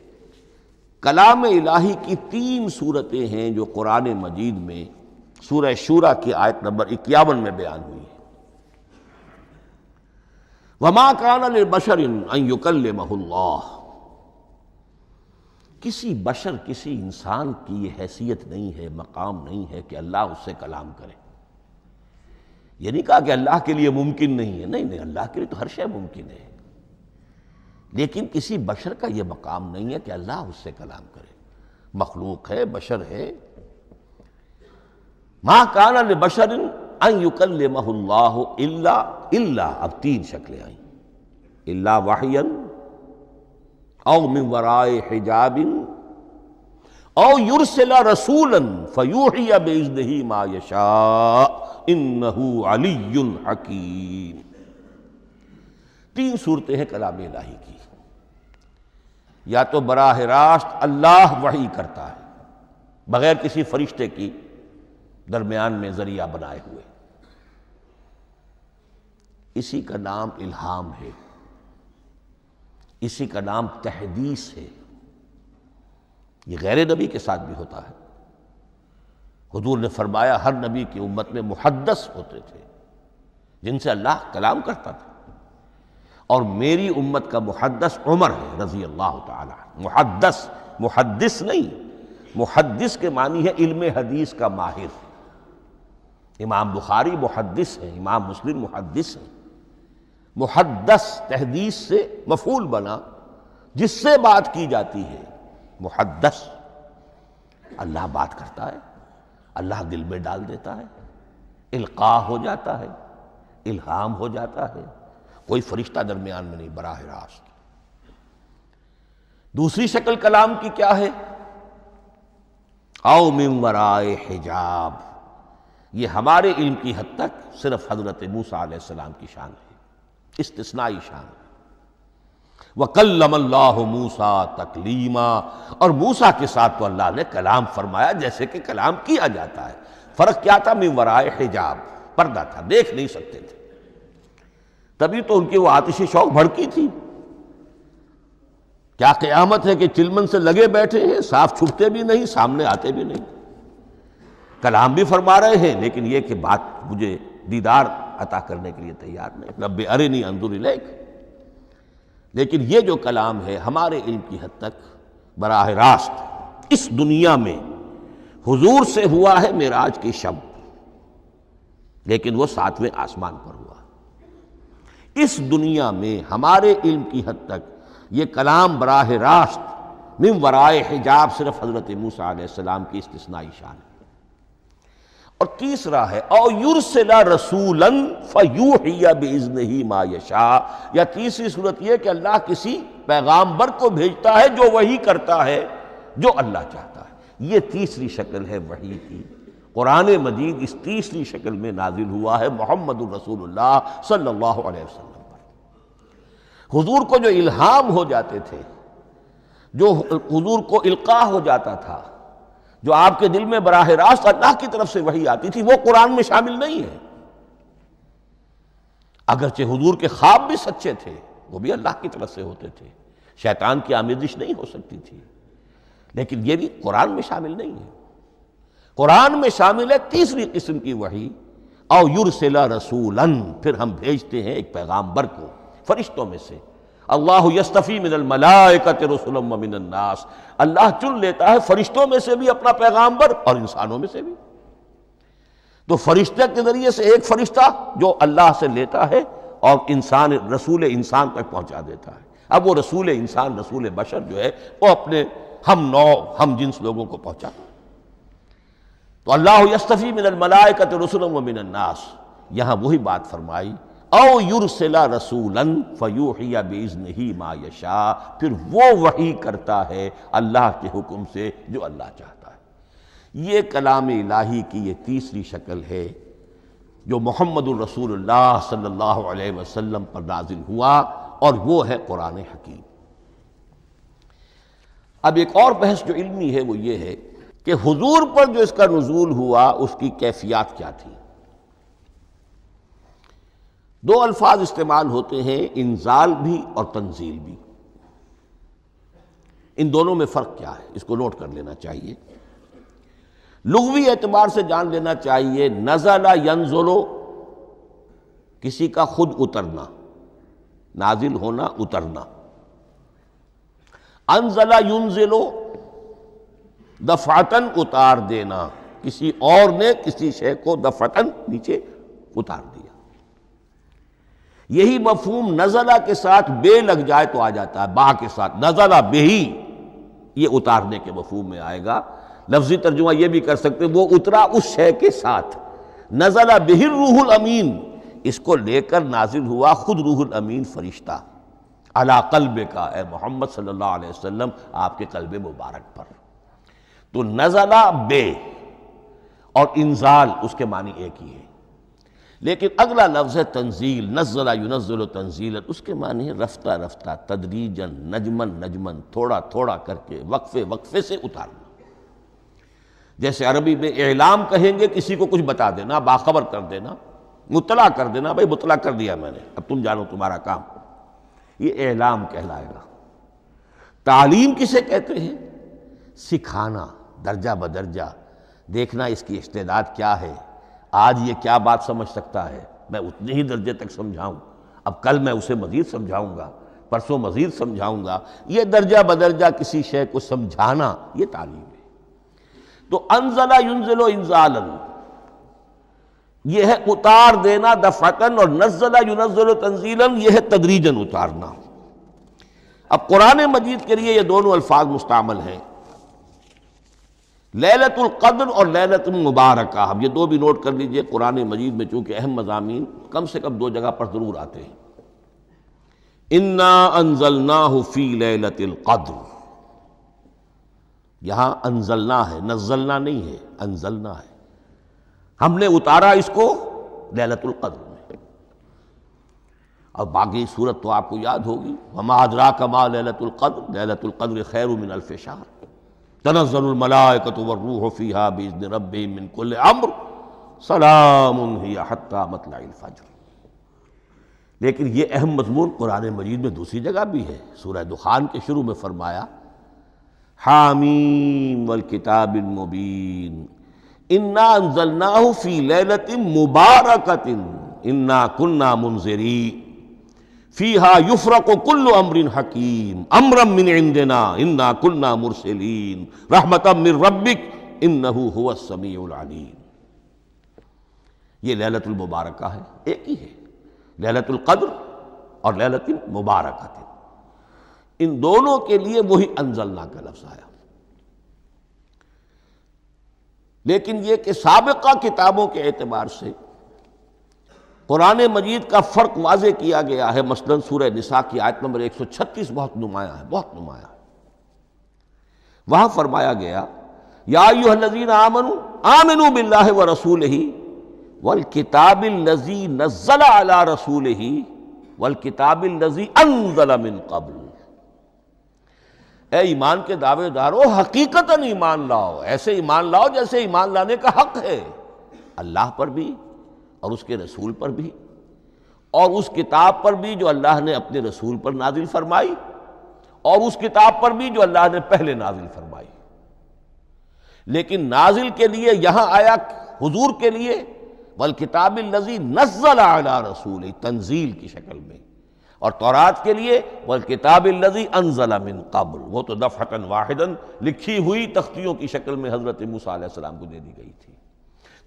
کلام الہی کی 3 صورتیں ہیں جو قرآن مجید میں سورہ شورى کی آیت نمبر 51 میں بیان ہوئی ہے۔ وَمَا كَانَ لِبَشَرٍ أَن يُكَلِّمَهُ اللَّهُ، کسی بشر، کسی انسان کی یہ حیثیت نہیں ہے، مقام نہیں ہے کہ اللہ اس سے کلام کرے۔ یہ نہیں کہا کہ اللہ کے لیے ممکن نہیں ہے، نہیں، اللہ کے لیے تو ہر شے ممکن ہے، لیکن کسی بشر کا یہ مقام نہیں ہے کہ اللہ اس سے کلام کرے۔ مخلوق ہے، بشر ہے۔ ما کان لبشر ان یکلمہ اللہ الا اب 3 شکلیں آئیں، الا وحیا او من وراء حجاب او یرسل رسولا فیوحی باذنہ ما یشاء انہ علی حکیم۔ 3 صورتیں ہیں کلام الہی کی۔ یا تو براہ راست اللہ وحی کرتا ہے بغیر کسی فرشتے کی درمیان میں ذریعہ بنائے ہوئے، اسی کا نام الہام ہے، اسی کا نام تحدیث ہے۔ یہ غیر نبی کے ساتھ بھی ہوتا ہے۔ حضور نے فرمایا ہر نبی کی امت میں محدث ہوتے تھے جن سے اللہ کلام کرتا تھا، اور میری امت کا محدث عمر ہے رضی اللہ تعالی عنہ۔ محدث، محدث نہیں، محدث کے معنی ہے علم حدیث کا ماہر۔ امام بخاری محدث ہیں، امام مسلم محدث ہیں۔ محدث تحدیث سے مفعول بنا، جس سے بات کی جاتی ہے۔ محدث، اللہ بات کرتا ہے، اللہ دل میں ڈال دیتا ہے، القاء ہو جاتا ہے، الہام ہو جاتا ہے، کوئی فرشتہ درمیان میں نہیں، براہ راست۔ دوسری شکل کلام کی کیا ہے؟ او من وراء حجاب، یہ ہمارے علم کی حد تک صرف حضرت موسیٰ علیہ السلام کی شان ہے، استثنائی شان ہے۔ وَكَلَّمَ اللَّهُ مُوسَىٰ تَكْلِيمًا، اور موسیٰ کے ساتھ تو اللہ نے کلام فرمایا جیسے کہ کلام کیا جاتا ہے۔ فرق کیا تھا؟ من وراء حجاب، پردہ تھا، دیکھ نہیں سکتے تھے، تبھی تو ان کی وہ آتشی شوق بھڑکی تھی۔ کیا قیامت ہے کہ چلمن سے لگے بیٹھے ہیں، صاف چھپتے بھی نہیں، سامنے آتے بھی نہیں، کلام بھی فرما رہے ہیں، لیکن یہ کہ بات مجھے دیدار عطا کرنے کے لیے تیار نہیں، رب ارنی انظر الیک۔ لیکن یہ جو کلام ہے ہمارے علم کی حد تک براہ راست اس دنیا میں حضور سے ہوا ہے معراج کی شب، لیکن وہ 7ویں آسمان پر ہوا۔ اس دنیا میں ہمارے علم کی حد تک یہ کلام براہ راست من ورائے حجاب صرف حضرت موسیٰ علیہ السلام کی استثنائی شان ہے۔ اور تیسرا ہے او یرسل رسولا فیوحی باذنہ ما یشاء، یا تیسری صورت یہ کہ اللہ کسی پیغامبر کو بھیجتا ہے جو وحی کرتا ہے جو اللہ چاہتا ہے۔ یہ تیسری شکل ہے وحی کی۔ قرآن مجید اس تیسری شکل میں نازل ہوا ہے محمد الرسول اللہ صلی اللہ علیہ وسلم پر۔ حضور کو جو الہام ہو جاتے تھے، جو حضور کو القاء ہو جاتا تھا، جو آپ کے دل میں براہ راست اللہ کی طرف سے وحی آتی تھی، وہ قرآن میں شامل نہیں ہے۔ اگرچہ حضور کے خواب بھی سچے تھے، وہ بھی اللہ کی طرف سے ہوتے تھے، شیطان کی آمیزش نہیں ہو سکتی تھی، لیکن یہ بھی قرآن میں شامل نہیں ہے۔ قرآن میں شامل ہے تیسری قسم کی وحی، او یرسل رسولا، پھر ہم بھیجتے ہیں ایک پیغامبر کو فرشتوں میں سے، اللہ یستفی من الملائکۃ رسلا ومن الناس، اللہ چن لیتا ہے فرشتوں میں سے بھی اپنا پیغامبر اور انسانوں میں سے بھی۔ تو فرشتے کے ذریعے سے ایک فرشتہ جو اللہ سے لیتا ہے اور انسان رسول انسان تک پہنچا دیتا ہے۔ اب وہ رسول انسان، رسول بشر جو ہے وہ اپنے ہم نوع ہم جنس لوگوں کو پہنچاتا ہے۔ تو اللہ یستفی من الملائکۃ رسلا ومن الناس، یہاں وہی بات فرمائی، او یرسل رسولا فیوحی باذنہ ما یشاء، پھر وہ وحی کرتا ہے اللہ کے حکم سے جو اللہ چاہتا ہے۔ یہ کلام الہی کی یہ تیسری شکل ہے جو محمد الرسول اللہ صلی اللہ علیہ وسلم پر نازل ہوا، اور وہ ہے قرآن حکیم۔ اب ایک اور بحث جو علمی ہے وہ یہ ہے کہ حضور پر جو اس کا نزول ہوا اس کی کیفیات کیا تھی۔ دو الفاظ استعمال ہوتے ہیں، انزال بھی اور تنزیل بھی۔ ان دونوں میں فرق کیا ہے اس کو نوٹ کر لینا چاہیے۔ لغوی اعتبار سے جان لینا چاہیے، نزل ینزل کسی کا خود اترنا، نازل ہونا، اترنا۔ انزل ینزل دفعتاً اتار دینا، کسی اور نے کسی شے کو دفعتاً نیچے اتار دیا۔ یہی مفہوم نزلہ کے ساتھ بے لگ جائے تو آ جاتا ہے، با کے ساتھ نزلہ بہی، یہ اتارنے کے مفہوم میں آئے گا۔ لفظی ترجمہ یہ بھی کر سکتے وہ اترا اس شے کے ساتھ۔ نزلہ بہ الروح الامین، اس کو لے کر نازل ہوا خود روح الامین فرشتہ علی قلبک، اے محمد صلی اللہ علیہ وسلم آپ کے قلب مبارک پر۔ تو نزلہ بے اور انزال اس کے معنی ایک ہی ہے، لیکن اگلا لفظ ہے تنزیل، نزل ینزل تنزیلا، اس کے معنی ہے رفتہ رفتہ، تدریجاً، نجماً نجماً، تھوڑا تھوڑا کر کے، وقفے وقفے سے اتارنا۔ جیسے عربی میں اعلام کہیں گے کسی کو کچھ بتا دینا، باخبر کر دینا، مطلع کر دینا، بھائی مطلع کر دیا میں نے، اب تم جانو تمہارا کام، یہ اعلام کہلائے گا۔ تعلیم کسے کہتے ہیں؟ سکھانا، درجہ بدرجہ، دیکھنا اس کی استعداد کیا ہے، آج یہ کیا بات سمجھ سکتا ہے، میں اتنے ہی درجے تک سمجھاؤں، اب کل میں اسے مزید سمجھاؤں گا، پرسوں مزید سمجھاؤں گا۔ یہ درجہ بدرجہ کسی شے کو سمجھانا، یہ تعلیم ہے۔ تو انزل ینزل انزالا، یہ ہے اتار دینا دفعتاً، اور نزل ینزل تنزیلا، یہ ہے تدریجاً اتارنا۔ اب قرآن مجید کے لیے یہ دونوں الفاظ مستعمل ہیں، لیلۃ القدر اور لیلۃ المبارکہ۔ اب یہ دو بھی نوٹ کر لیجئے، قرآن مجید میں چونکہ اہم مضامین کم سے کم دو جگہ پر ضرور آتے ہیں۔ انا انزلناہ فی لیلۃ القدر، یہاں انزلنا ہے، نزلنا نہیں ہے، انزلنا ہے، ہم نے اتارا اس کو لیلۃ القدر میں۔ اور باقی صورت تو آپ کو یاد ہوگی، وما ادراک ما لیلۃ القدر، لیلۃ القدر خیر من الف شہر، تنزل الملائکۃ والروح فیہا باذن ربہم من کل امر، سلام ہی حتی مطلع الفجر۔ لیکن یہ اہم مضمون قرآن مجید میں دوسری جگہ بھی ہے، سورہ دخان کے شروع میں فرمایا حامیم والکتاب المبین انا انزلناہ فی لیلۃ مبارکۃ انا کنا منذرین فیہا یفرق کل امر حکیم امرا من عندنا انا کنا مرسلین رحمتا من ربک انہ هو السمیع العلیم۔ یہ لیلۃ المبارکہ ہے، ایک ہی ہے، لیلۃ القدر اور لیلۃ مبارکہ، ان دونوں کے لیے وہی انزلنا کا لفظ آیا۔ لیکن یہ کہ سابقہ کتابوں کے اعتبار سے قرآن مجید کا فرق واضح کیا گیا ہے۔ مثلا سورہ نساء کی آیت نمبر 136 بہت نمایاں ہے، بہت نمایاں ہے۔ وہاں فرمایا گیا یا ایھا الذین آمنوا آمنوا باللہ ورسولہ والکتاب الذی نزل علی رسولہ والکتاب الذی انزل من قبل۔ اے ایمان کے دعوے دارو، حقیقتاً ایمان لاؤ، ایسے ایمان لاؤ جیسے ایمان لانے کا حق ہے، اللہ پر بھی اور اس کے رسول پر بھی، اور اس کتاب پر بھی جو اللہ نے اپنے رسول پر نازل فرمائی، اور اس کتاب پر بھی جو اللہ نے پہلے نازل فرمائی۔ لیکن نازل کے لیے یہاں آیا حضور کے لیے والکتاب الذی نزل علی رسولہ، تنزیل کی شکل میں، اور تورات کے لیے والکتاب الذی انزل من قبل، وہ تو دفعۃ واحدا لکھی ہوئی تختیوں کی شکل میں حضرت موسیٰ علیہ السلام کو دے دی گئی تھی۔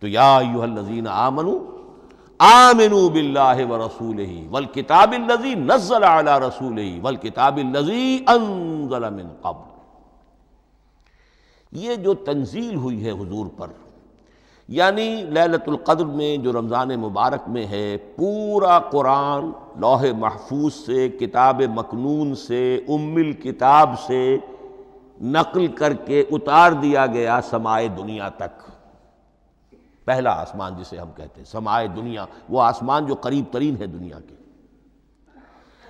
تو یا ایھا الذین آمنوا آمنوا باللہ ورسولہ والکتاب الذی نزل علی رسولہ والکتاب الذی انزل من قبل۔ یہ جو تنزیل ہوئی ہے حضور پر، یعنی لیلۃ القدر میں جو رمضان مبارک میں ہے، پورا قرآن لوح محفوظ سے، کتاب مکنون سے، ام الکتاب سے نقل کر کے اتار دیا گیا سمائے دنیا تک۔ پہلا آسمان جسے ہم کہتے ہیں سمائے دنیا، وہ آسمان جو قریب ترین ہے دنیا کے،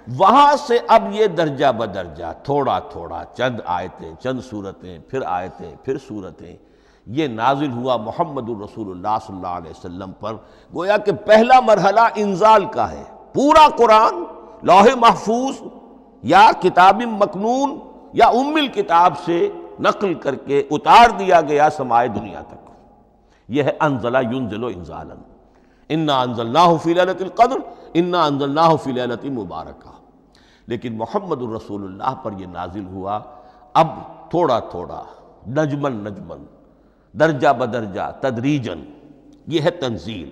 وہاں سے اب یہ درجہ بدرجہ تھوڑا تھوڑا چند آیتیں، چند سورتیں، پھر آیتیں، پھر سورتیں، یہ نازل ہوا محمد الرسول اللہ صلی اللہ علیہ وسلم پر۔ گویا کہ پہلا مرحلہ انزال کا ہے، پورا قرآن لوح محفوظ یا کتاب مکنون یا ام الکتاب سے نقل کر کے اتار دیا گیا سمائے دنیا تک۔ یہ ہے انزل ینزل انزالا، انا انزلناہ فی لیلۃ القدر انا انزلناہ فی لیلۃ مبارکہ۔ لیکن محمد الرسول اللہ پر یہ نازل ہوا اب تھوڑا تھوڑا، نجمن نجمن، درجہ بدرجہ، تدریجاً۔ یہ ہے تنزیل۔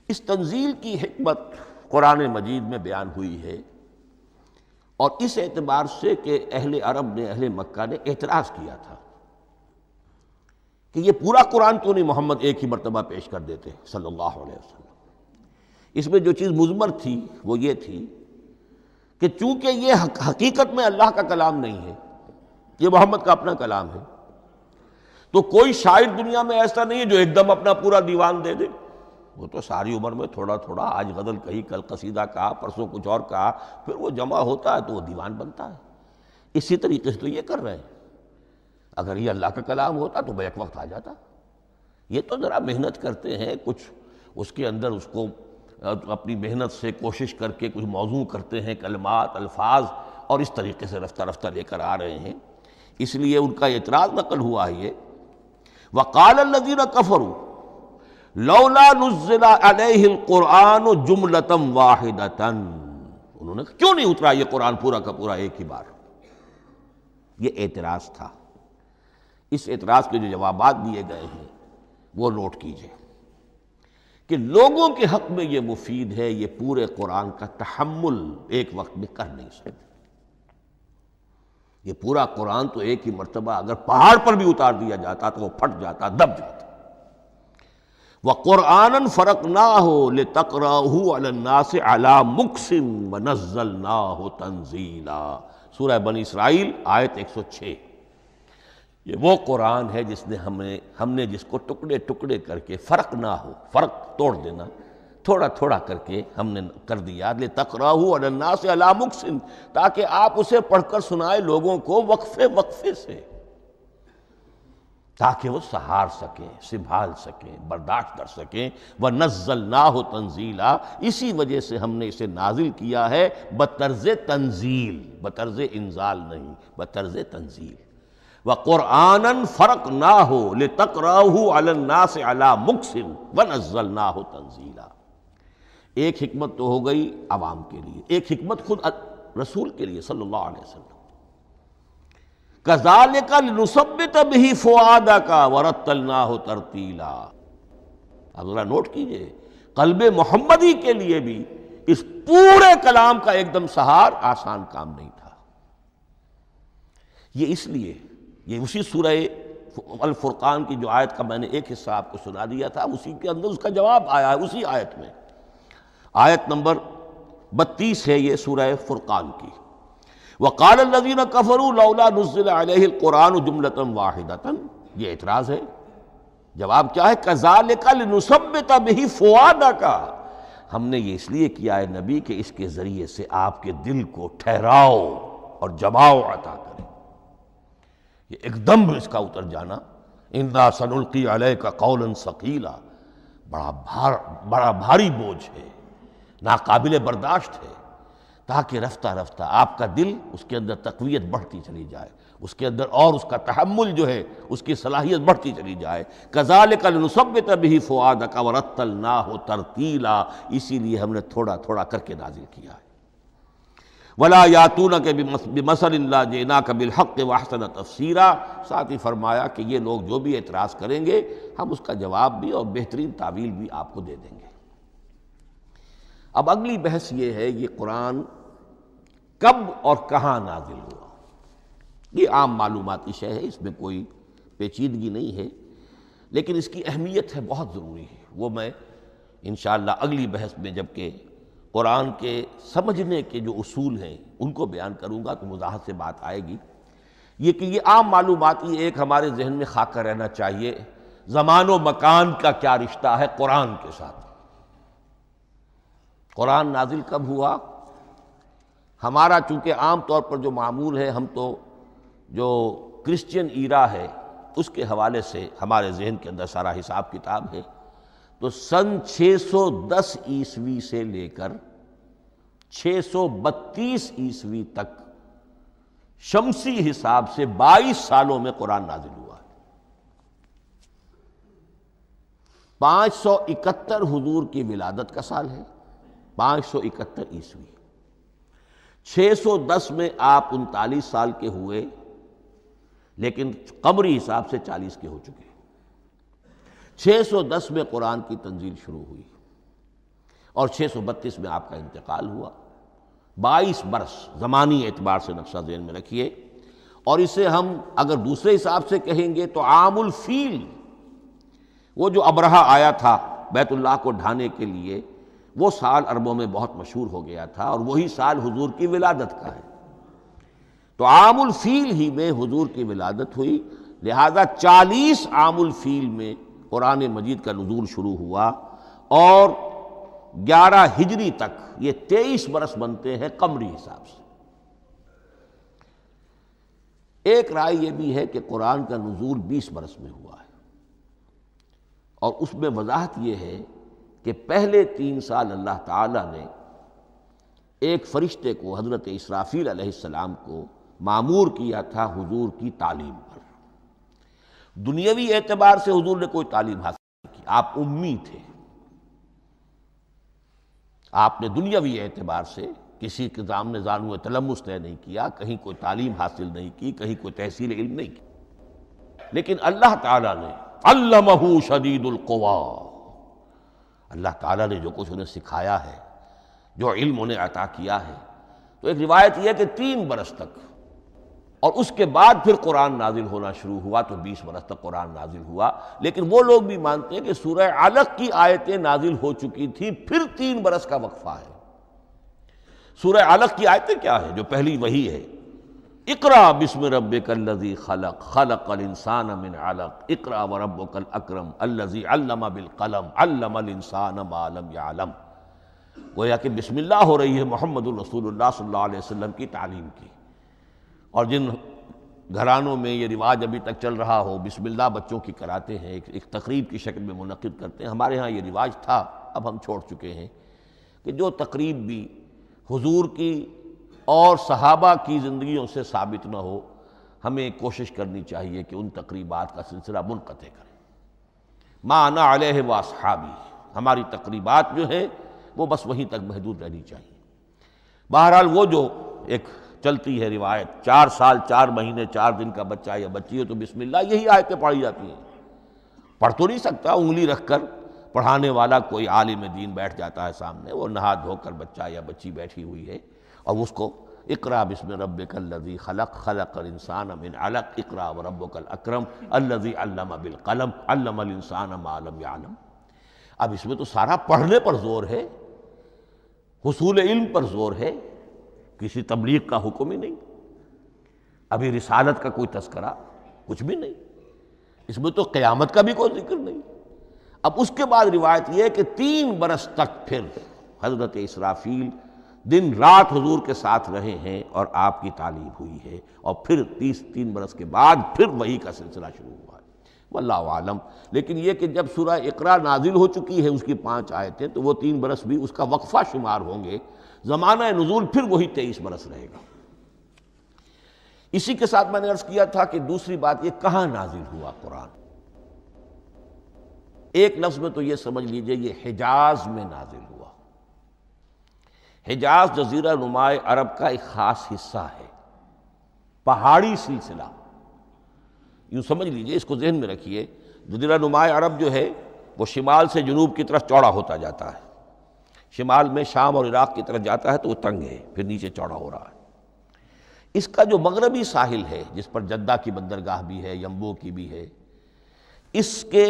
اس تنزیل کی حکمت قرآن مجید میں بیان ہوئی ہے، اور اس اعتبار سے کہ اہل عرب نے، اہل مکہ نے اعتراض کیا تھا کہ یہ پورا قرآن کیوں نہیں محمد ایک ہی مرتبہ پیش کر دیتے صلی اللہ علیہ وسلم۔ اس میں جو چیز مضمر تھی وہ یہ تھی کہ چونکہ یہ حقیقت میں اللہ کا کلام نہیں ہے، یہ محمد کا اپنا کلام ہے، تو کوئی شاعر دنیا میں ایسا نہیں ہے جو ایک دم اپنا پورا دیوان دے دے۔ وہ تو ساری عمر میں تھوڑا تھوڑا، آج غزل کہی، کل قصیدہ کہا، پرسوں کچھ اور کہا، پھر وہ جمع ہوتا ہے تو وہ دیوان بنتا ہے۔ اسی طریقے سے تو یہ کر رہے ہیں۔ اگر یہ اللہ کا کلام ہوتا تو بیک وقت آ جاتا۔ یہ تو ذرا محنت کرتے ہیں، کچھ اس کے اندر اس کو اپنی محنت سے کوشش کر کے کچھ موضوع کرتے ہیں، کلمات، الفاظ، اور اس طریقے سے رفتہ رفتہ لے کر آ رہے ہیں۔ اس لیے ان کا اعتراض نقل ہوا ہے یہ، وَقَالَ الَّذِينَ كَفَرُوا لَوْلَا نُزِّلَ عَلَيْهِ الْقُرْآنُ جُمْلَةً وَاحِدَةً، انہوں نے کیوں نہیں اترا یہ قرآن پورا کا پورا ایک ہی بار؟ یہ اعتراض تھا۔ اس اعتراض کے جو جوابات دیے گئے ہیں وہ نوٹ کیجئے کہ لوگوں کے حق میں یہ مفید ہے، یہ پورے قرآن کا تحمل ایک وقت میں کر نہیں سکتے۔ یہ پورا قرآن تو ایک ہی مرتبہ اگر پہاڑ پر بھی اتار دیا جاتا تو وہ پھٹ جاتا، دب جاتا۔ وَقُرْآنًا فَرَقْنَاهُ لِتَقْرَأَهُ عَلَى النَّاسِ عَلَى مُكْثٍ وَنَزَّلْنَاهُ تَنزِيلًا، سورہ بنی اسرائیل آیت 106۔ یہ وہ قرآن ہے جس نے ہم نے جس کو ٹکڑے ٹکڑے کر کے، فرق نہ ہو، فرق توڑ دینا، تھوڑا تھوڑا کر کے ہم نے کر دیا، لِتَقْرَأَهُ عَلَى النَّاسِ عَلَى مُكْثٍ، تاکہ آپ اسے پڑھ کر سنائے لوگوں کو وقفے وقفے سے، تاکہ وہ سہار سکیں، سنبھال سکیں، برداشت کر سکیں۔ وَنَزَّلْنَاهُ تَنزِيلًا، اسی وجہ سے ہم نے اسے نازل کیا ہے بطرز تنزیل، بطرز انزال نہیں، بطرز تنزیل۔ وَقُرْآنًا فَرَقْنَاهُ لِتَقْرَأَهُ عَلَى النَّاسِ عَلَى مُكْثٍ وَنَزَّلْنَاهُ تَنزِيلًا۔ ایک حکمت تو ہو گئی عوام کے لیے، ایک حکمت خود رسول کے لیے صلی اللہ علیہ وسلم۔ كَذَلِكَ لِنُثَبِّتَ بِهِ فُؤَادَكَ وَرَتَّلْنَاهُ تَرْتِيلًا۔ اب ذرا نوٹ کیجئے، قلب محمدی کے لیے بھی اس پورے کلام کا ایک دم سہار آسان کام نہیں تھا۔ یہ اس لیے، یہ اسی سورہ الفرقان کی جو آیت کا میں نے ایک حصہ آپ کو سنا دیا تھا، اسی کے اندر اس کا جواب آیا ہے، اسی آیت میں، آیت نمبر 32 ہے یہ سورہ فرقان کی۔ وَقَالَ الَّذِينَ كَفَرُوا لَوْلَا نُزِّلَ عَلَيْهِ الْقُرْآنُ جُمْلَةً وَاحِدَةً، یہ اعتراض ہے۔ جواب کیا ہے؟ كَذَلِكَ لِنُثَبِّتَ بِهِ فُؤَادَكَ، ہم نے یہ اس لیے کیا ہے نبی کہ اس کے ذریعے سے آپ کے دل کو ٹھہراؤ اور جماؤ عطا کرے، یہ ایک دم اس کا اتر جانا۔ اِنَّا سَنُلْقِي عَلَيْكَ قَوْلًا ثَقِيلًا، بڑا بھاری بوجھ ہے، ناقابل برداشت ہے، تاکہ رفتہ رفتہ آپ کا دل، اس کے اندر تقویت بڑھتی چلی جائے، اس کے اندر اور اس کا تحمل جو ہے، اس کی صلاحیت بڑھتی چلی جائے۔ كَذَلِكَ لِنُثَبِّتَ بِهِ فُؤَادَكَ وَرَتَّلْنَاهُ تَرْتِيلًا، اسی لیے ہم نے تھوڑا تھوڑا کر کے نازل کیا ہے۔ ولا یاتونک بمثل الا جئناک بالحق واحسن تفسیرا، ساتھ ہی فرمایا کہ یہ لوگ جو بھی اعتراض کریں گے ہم اس کا جواب بھی اور بہترین تعویل بھی آپ کو دے دیں گے۔ اب اگلی بحث یہ ہے، یہ قرآن کب اور کہاں نازل ہوا؟ یہ عام معلوماتی شے ہے، اس میں کوئی پیچیدگی نہیں ہے، لیکن اس کی اہمیت ہے، بہت ضروری ہے۔ وہ میں انشاءاللہ اگلی بحث میں جب کہ قرآن کے سمجھنے کے جو اصول ہیں ان کو بیان کروں گا تو وضاحت سے بات آئے گی۔ یہ کہ یہ عام معلوماتی ایک ہمارے ذہن میں خاکہ رہنا چاہیے، زمان و مکان کا کیا رشتہ ہے قرآن کے ساتھ۔ قرآن نازل کب ہوا؟ ہمارا چونکہ عام طور پر جو معمول ہے، ہم تو جو کرسچین ایرا ہے اس کے حوالے سے ہمارے ذہن کے اندر سارا حساب کتاب ہے، تو سن 610 عیسوی سے لے کر 632 عیسوی تک شمسی حساب سے 22 سالوں میں قرآن نازل ہوا ہے۔ 571 حضور کی ولادت کا سال ہے، 571 عیسوی۔ 610 میں آپ 39 سال کے ہوئے، لیکن قمری حساب سے 40 کے ہو چکے۔ 610 میں قرآن کی تنزیل شروع ہوئی اور 632 میں آپ کا انتقال ہوا۔ 22 برس زمانی اعتبار سے نقشہ ذہن میں رکھیے، اور اسے ہم اگر دوسرے حساب سے کہیں گے تو عام الفیل، وہ جو ابرہہ آیا تھا بیت اللہ کو ڈھانے کے لیے، وہ سال عربوں میں بہت مشہور ہو گیا تھا، اور وہی سال حضور کی ولادت کا ہے۔ تو عام الفیل ہی میں حضور کی ولادت ہوئی، لہذا 40 عام الفیل میں قرآن مجید کا نزول شروع ہوا، اور 11 ہجری تک یہ 23 برس بنتے ہیں قمری حساب سے۔ ایک رائے یہ بھی ہے کہ قرآن کا نزول 20 برس میں ہوا ہے، اور اس میں وضاحت یہ ہے کہ پہلے 3 سال اللہ تعالیٰ نے ایک فرشتے کو، حضرت اسرافیل علیہ السلام کو مامور کیا تھا حضور کی تعلیم پر۔ دنیاوی اعتبار سے حضور نے کوئی تعلیم حاصل نہیں کی، آپ امی تھے۔ آپ نے دنیاوی اعتبار سے کسی کے سامنے زانو تلمس طے نہیں کیا، کہیں کوئی تعلیم حاصل نہیں کی، کہیں کوئی تحصیل علم نہیں کی، لیکن اللہ تعالیٰ نے علمہ شدید القویٰ، اللہ تعالیٰ نے جو کچھ انہیں سکھایا ہے، جو علم انہیں عطا کیا ہے، تو ایک روایت یہ ہے کہ 3 برس تک، اور اس کے بعد پھر قرآن نازل ہونا شروع ہوا، تو 20 برس تک قرآن نازل ہوا۔ لیکن وہ لوگ بھی مانتے ہیں کہ سورہ علق کی آیتیں نازل ہو چکی تھی، پھر 3 برس کا وقفہ ہے۔ سورہ علق کی آیتیں کیا ہے؟ جو پہلی وحی ہے، اقرأ بسم ربک الذی خلق، خلق الانسان من علق، اقرأ وربک الاکرم الذی علم بالقلم، علم الانسان ما لم یعلم۔ گویا کہ بسم اللہ ہو رہی ہے محمد الرسول اللہ صلی اللہ علیہ وسلم کی تعلیم کی، اور جن گھرانوں میں یہ رواج ابھی تک چل رہا ہو، بسم اللہ بچوں کی کراتے ہیں، ایک تقریب کی شکل میں منعقد کرتے ہیں، ہمارے ہاں یہ رواج تھا، اب ہم چھوڑ چکے ہیں، کہ جو تقریب بھی حضور کی اور صحابہ کی زندگیوں سے ثابت نہ ہو، ہمیں کوشش کرنی چاہیے کہ ان تقریبات کا سلسلہ منقطع کریں۔ ما انا علیہ واصحابی، ہماری تقریبات جو ہیں وہ بس وہیں تک محدود رہنی چاہیے۔ بہرحال وہ جو ایک چلتی ہے روایت، 4 سال 4 مہینے 4 دن کا بچہ یا بچی ہو تو بسم اللہ یہی آیتیں پڑھی جاتی ہیں۔ پڑھ تو نہیں سکتا، انگلی رکھ کر پڑھانے والا کوئی عالم دین بیٹھ جاتا ہے سامنے، وہ نہا دھو کر بچہ یا بچی بیٹھی ہوئی ہے، اور اس کو اقرأ بسم ربک الذی خلق، خلق الانسان من علق، اقرأ وربک الاکرم الذی علم بالقلم، علم الانسان ما لم یعلم۔ اب اس میں تو سارا پڑھنے پر زور ہے، حصول علم پر زور ہے، کسی تبلیغ کا حکم ہی نہیں، ابھی رسالت کا کوئی تذکرہ کچھ بھی نہیں، اس میں تو قیامت کا بھی کوئی ذکر نہیں۔ اب اس کے بعد روایت یہ ہے کہ 3 برس تک پھر حضرت اسرافیل دن رات حضور کے ساتھ رہے ہیں اور آپ کی تعلیم ہوئی ہے، اور پھر 3 برس کے بعد پھر وحی کا سلسلہ شروع ہوا ہے، واللہ عالم۔ لیکن یہ کہ جب سورہ اقرا نازل ہو چکی ہے، اس کی 5 آیتیں، تو وہ 3 برس بھی اس کا وقفہ شمار ہوں گے، زمانہ نزول پھر وہی 23 برس رہے گا۔ اسی کے ساتھ میں نے عرض کیا تھا کہ دوسری بات یہ، کہاں نازل ہوا قرآن؟ ایک لفظ میں تو یہ سمجھ لیجئے یہ حجاز میں نازل ہوا۔ حجاز جزیرہ نما عرب کا ایک خاص حصہ ہے، پہاڑی سلسلہ، یوں سمجھ لیجئے، اس کو ذہن میں رکھیے۔ جزیرہ نما عرب جو ہے وہ شمال سے جنوب کی طرف چوڑا ہوتا جاتا ہے، شمال میں شام اور عراق کی طرف جاتا ہے تو وہ تنگ ہے، پھر نیچے چوڑا ہو رہا ہے۔ اس کا جو مغربی ساحل ہے جس پر جدہ کی بندرگاہ بھی ہے، ینبو کی بھی ہے، اس کے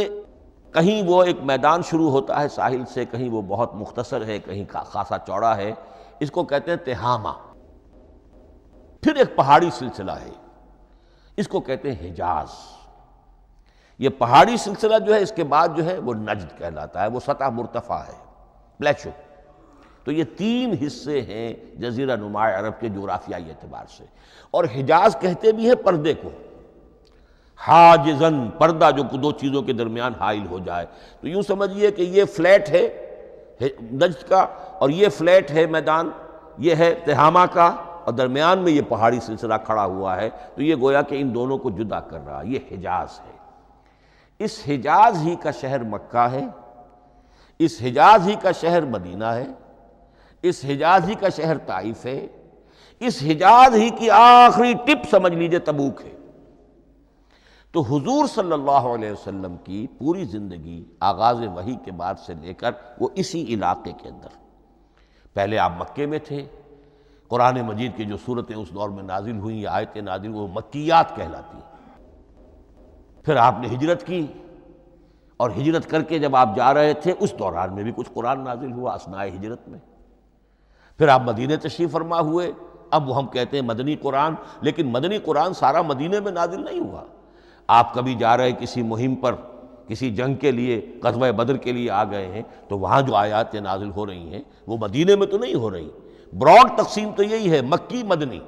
کہیں وہ ایک میدان شروع ہوتا ہے ساحل سے، کہیں وہ بہت مختصر ہے، کہیں خاصا چوڑا ہے، اس کو کہتے ہیں تہامہ۔ پھر ایک پہاڑی سلسلہ ہے، اس کو کہتے ہیں حجاز۔ یہ پہاڑی سلسلہ جو ہے اس کے بعد جو ہے وہ نجد کہلاتا ہے، وہ سطح مرتفع ہے، پلیشو۔ تو یہ تین حصے ہیں جزیرہ نما عرب کے جغرافیائی اعتبار سے، اور حجاز کہتے بھی ہیں پردے کو، حاجزن، پردہ جو دو چیزوں کے درمیان حائل ہو جائے۔ تو یوں سمجھیے کہ یہ فلیٹ ہے نجد کا، اور یہ فلیٹ ہے میدان، یہ ہے تہامہ کا، اور درمیان میں یہ پہاڑی سلسلہ کھڑا ہوا ہے، تو یہ گویا کہ ان دونوں کو جدا کر رہا، یہ حجاز ہے۔ اس حجاز ہی کا شہر مکہ ہے، اس حجاز ہی کا شہر مدینہ ہے، اس حجاز ہی کا شہر طائف ہے، اس حجاز ہی کی آخری ٹپ سمجھ لیجئے تبوک ہے۔ تو حضور صلی اللہ علیہ وسلم کی پوری زندگی آغاز وحی کے بعد سے لے کر وہ اسی علاقے کے اندر، پہلے آپ مکے میں تھے، قرآن مجید کی جو صورتیں اس دور میں نازل ہوئیں یا آیتیں نازل وہ مکیات کہلاتی ہیں۔ پھر آپ نے ہجرت کی، اور ہجرت کر کے جب آپ جا رہے تھے اس دوران میں بھی کچھ قرآن نازل ہوا اثناء ہجرت میں۔ پھر آپ مدینہ تشریف فرما ہوئے، اب وہ ہم کہتے ہیں مدنی قرآن، لیکن مدنی قرآن سارا مدینے میں نازل نہیں ہوا۔ آپ کبھی جا رہے کسی مہم پر، کسی جنگ کے لیے، غزوہ بدر کے لیے آ گئے ہیں، تو وہاں جو آیات نازل ہو رہی ہیں وہ مدینے میں تو نہیں ہو رہی۔ براڈ تقسیم تو یہی ہے، مکی مدنی۔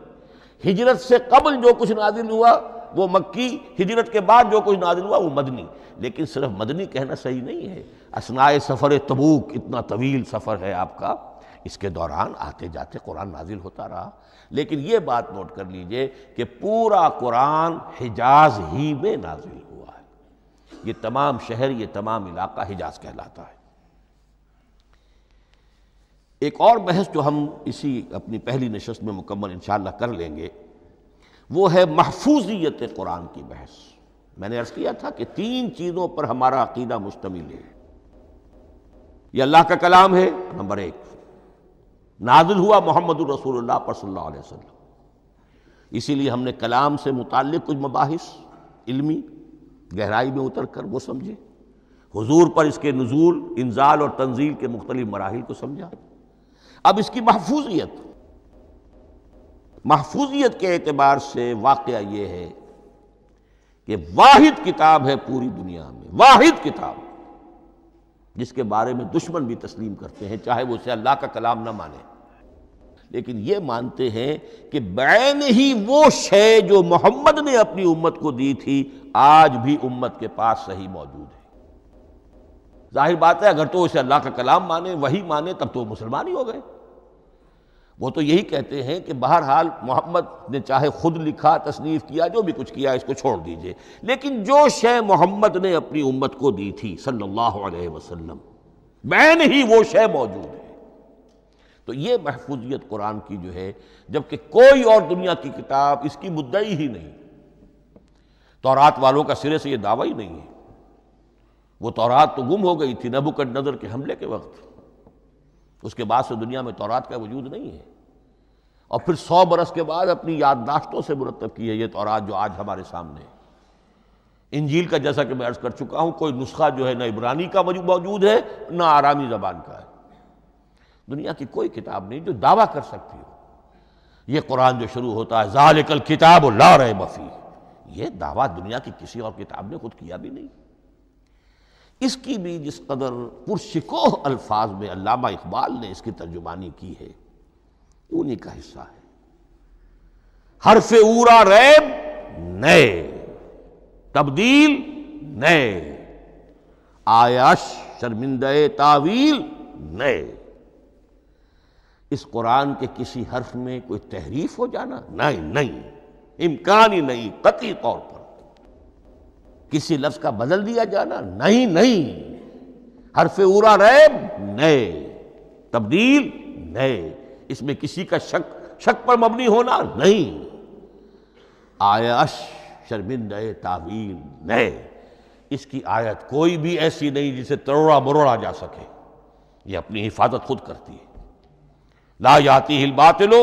ہجرت سے قبل جو کچھ نازل ہوا وہ مکی، ہجرت کے بعد جو کچھ نازل ہوا وہ مدنی۔ لیکن صرف مدنی کہنا صحیح نہیں ہے۔ اثناء سفر تبوک، اتنا طویل سفر ہے آپ کا، اس کے دوران آتے جاتے قرآن نازل ہوتا رہا۔ لیکن یہ بات نوٹ کر لیجئے کہ پورا قرآن حجاز ہی میں نازل ہوا ہے۔ یہ تمام شہر، یہ تمام علاقہ حجاز کہلاتا ہے۔ ایک اور بحث جو ہم اسی اپنی پہلی نشست میں مکمل انشاءاللہ کر لیں گے، وہ ہے محفوظیت قرآن کی بحث۔ میں نے عرض کیا تھا کہ تین چیزوں پر ہمارا عقیدہ مشتمل ہے۔ یہ اللہ کا کلام ہے، نمبر ایک، نازل ہوا محمد الرسول اللہ پر صلی اللہ علیہ وسلم، اسی لیے ہم نے کلام سے متعلق کچھ مباحث علمی گہرائی میں اتر کر وہ سمجھے، حضور پر اس کے نزول، انزال اور تنزیل کے مختلف مراحل کو سمجھا۔ اب اس کی محفوظیت کے اعتبار سے واقعہ یہ ہے کہ واحد کتاب ہے پوری دنیا میں، واحد کتاب جس کے بارے میں دشمن بھی تسلیم کرتے ہیں، چاہے وہ اسے اللہ کا کلام نہ مانے، لیکن یہ مانتے ہیں کہ بعین ہی وہ شے جو محمد نے اپنی امت کو دی تھی آج بھی امت کے پاس صحیح موجود ہے۔ ظاہر بات ہے اگر تو اسے اللہ کا کلام مانے، وہی مانے، تب تو مسلمان ہی ہو گئے۔ وہ تو یہی کہتے ہیں کہ بہرحال محمد نے چاہے خود لکھا، تصنیف کیا، جو بھی کچھ کیا اس کو چھوڑ دیجئے، لیکن جو شے محمد نے اپنی امت کو دی تھی صلی اللہ علیہ وسلم، بعین ہی وہ شے موجود ہے۔ تو یہ محفوظیت قرآن کی جو ہے، جبکہ کوئی اور دنیا کی کتاب اس کی مدعی ہی نہیں۔ تورات والوں کا سرے سے یہ دعویٰ ہی نہیں ہے۔ وہ تورات تو گم ہو گئی تھی نبوکدنضر کے حملے کے وقت، اس کے بعد سے دنیا میں تورات کا وجود نہیں ہے، اور پھر 100 برس کے بعد اپنی یادداشتوں سے مرتب کی ہے یہ تورات جو آج ہمارے سامنے ہے۔ انجیل کا جیسا کہ میں عرض کر چکا ہوں، کوئی نسخہ جو ہے نہ عبرانی کا موجود ہے نہ آرامی زبان کا ہے۔ دنیا کی کوئی کتاب نہیں جو دعویٰ کر سکتی ہو۔ یہ قرآن جو شروع ہوتا ہے ذالک الکتاب لا ریب فیہ، یہ دعویٰ دنیا کی کسی اور کتاب نے خود کیا بھی نہیں۔ اس کی بھی جس قدر پرشکوہ الفاظ میں علامہ اقبال نے اس کی ترجمانی کی ہے، انہی کا حصہ ہے۔ حرف اورا ریب نئے، تبدیل نئے، آیش شرمندہ تعویل نئے۔ اس قرآن کے کسی حرف میں کوئی تحریف ہو جانا نہیں، امکان ہی نہیں، قطعی طور پر۔ کسی لفظ کا بدل دیا جانا نہیں، حرف اورا ریب نئے، تبدیل نئے۔ اس میں کسی کا شک پر مبنی ہونا نہیں، آیش شرمندہ تعویل نئے، اس کی آیت کوئی بھی ایسی نہیں جسے تروڑا مروڑا جا سکے، یہ اپنی حفاظت خود کرتی ہے۔ لا یاتیہ الباطل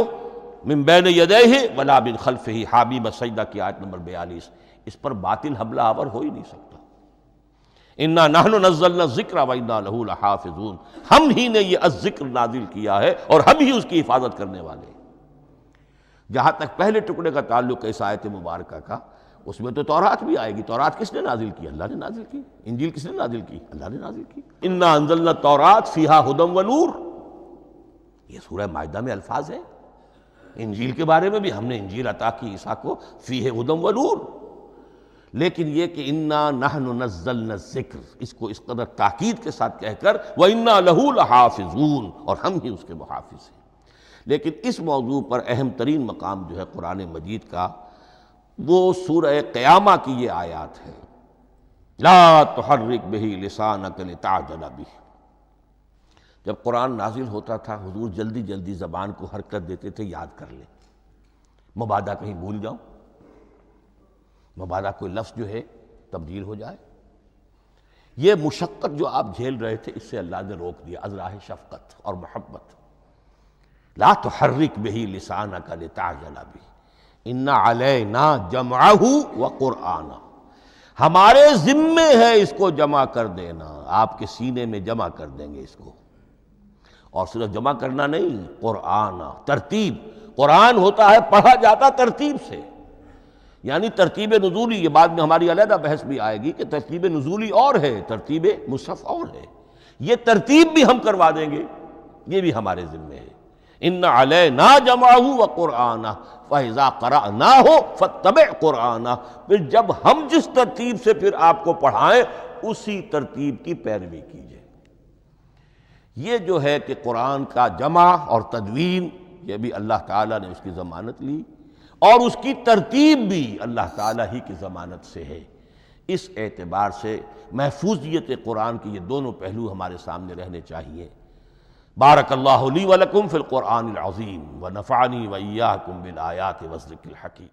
من بین یدیہ ولا من خلفہ، حامیم السجدہ کی آیت نمبر 42، اس پر باطل حملہ آور ہو ہی نہیں سکتا۔ انا نحن نزلنا الذکر وانا لہ لحافظون، ہم ہی نے یہ الذکر نازل کیا ہے اور ہم ہی اس کی حفاظت کرنے والے ہیں۔ جہاں تک پہلے ٹکڑے کا تعلق ہے اس آیت مبارکہ کا، اس میں تو تورات بھی آئے گی۔ تورات کس نے نازل کی؟ اللہ نے نازل کی۔ انجیل کس نے نازل کی؟ اللہ نے نازل کی۔ انا انزلنا التوراۃ فیہا ھدی ونور، یہ سورہ مائدہ میں الفاظ ہیں۔ انجیل کے بارے میں بھی ہم نے انجیل عطا کی عیسیٰ کو، فیہ ھدی ونور، لیکن یہ کہ انا نحن نزلنا الذکر، اس کو اس قدر تاکید کے ساتھ کہہ کر وَإِنَّا لَهُ لَحَافِظُونَ، اور ہم ہی اس کے محافظ ہیں۔ لیکن اس موضوع پر اہم ترین مقام جو ہے قرآن مجید کا، وہ سورہ قیامہ کی یہ آیات ہے، لا تحرک بہ لسانک لتعجل بہ۔ جب قرآن نازل ہوتا تھا حضور جلدی جلدی زبان کو حرکت دیتے تھے، یاد کر لیں، مبادا کہیں بھول جاؤ، مبادا کوئی لفظ جو ہے تبدیل ہو جائے۔ یہ مشقت جو آپ جھیل رہے تھے، اس سے اللہ نے روک دیا، از راہ شفقت اور محبت۔ لا تحرک بہ لسانک لتعجل بہ ان علینا جمعہ وقرآنہ، ہمارے ذمے ہے اس کو جمع کر دینا، آپ کے سینے میں جمع کر دیں گے اس کو۔ اور صرف جمع کرنا نہیں، قرآن، ترتیب۔ قرآن ہوتا ہے پڑھا جاتا ترتیب سے، یعنی ترتیب نزولی، یہ بعد میں ہماری علیحدہ بحث بھی آئے گی کہ ترتیب نزولی اور ہے، ترتیب مصحف اور ہے، یہ ترتیب بھی ہم کروا دیں گے، یہ بھی ہمارے ذمے ہے۔ ان علینا جمعہ وقرآنہ فاذا قرأناہ فاتبع قرآنہ، پھر جب ہم جس ترتیب سے پھر آپ کو پڑھائیں اسی ترتیب کی پیروی کیجیے۔ یہ جو ہے کہ قرآن کا جمع اور تدوین، یہ بھی اللہ تعالیٰ نے اس کی ضمانت لی، اور اس کی ترتیب بھی اللہ تعالیٰ ہی کی ضمانت سے ہے۔ اس اعتبار سے محفوظیت قرآن کے یہ دونوں پہلو ہمارے سامنے رہنے چاہیے۔ بارک اللہ لی ولکم فی القرآن العظیم ونفعنی وإیاکم بالآیات والذکر الحکیم۔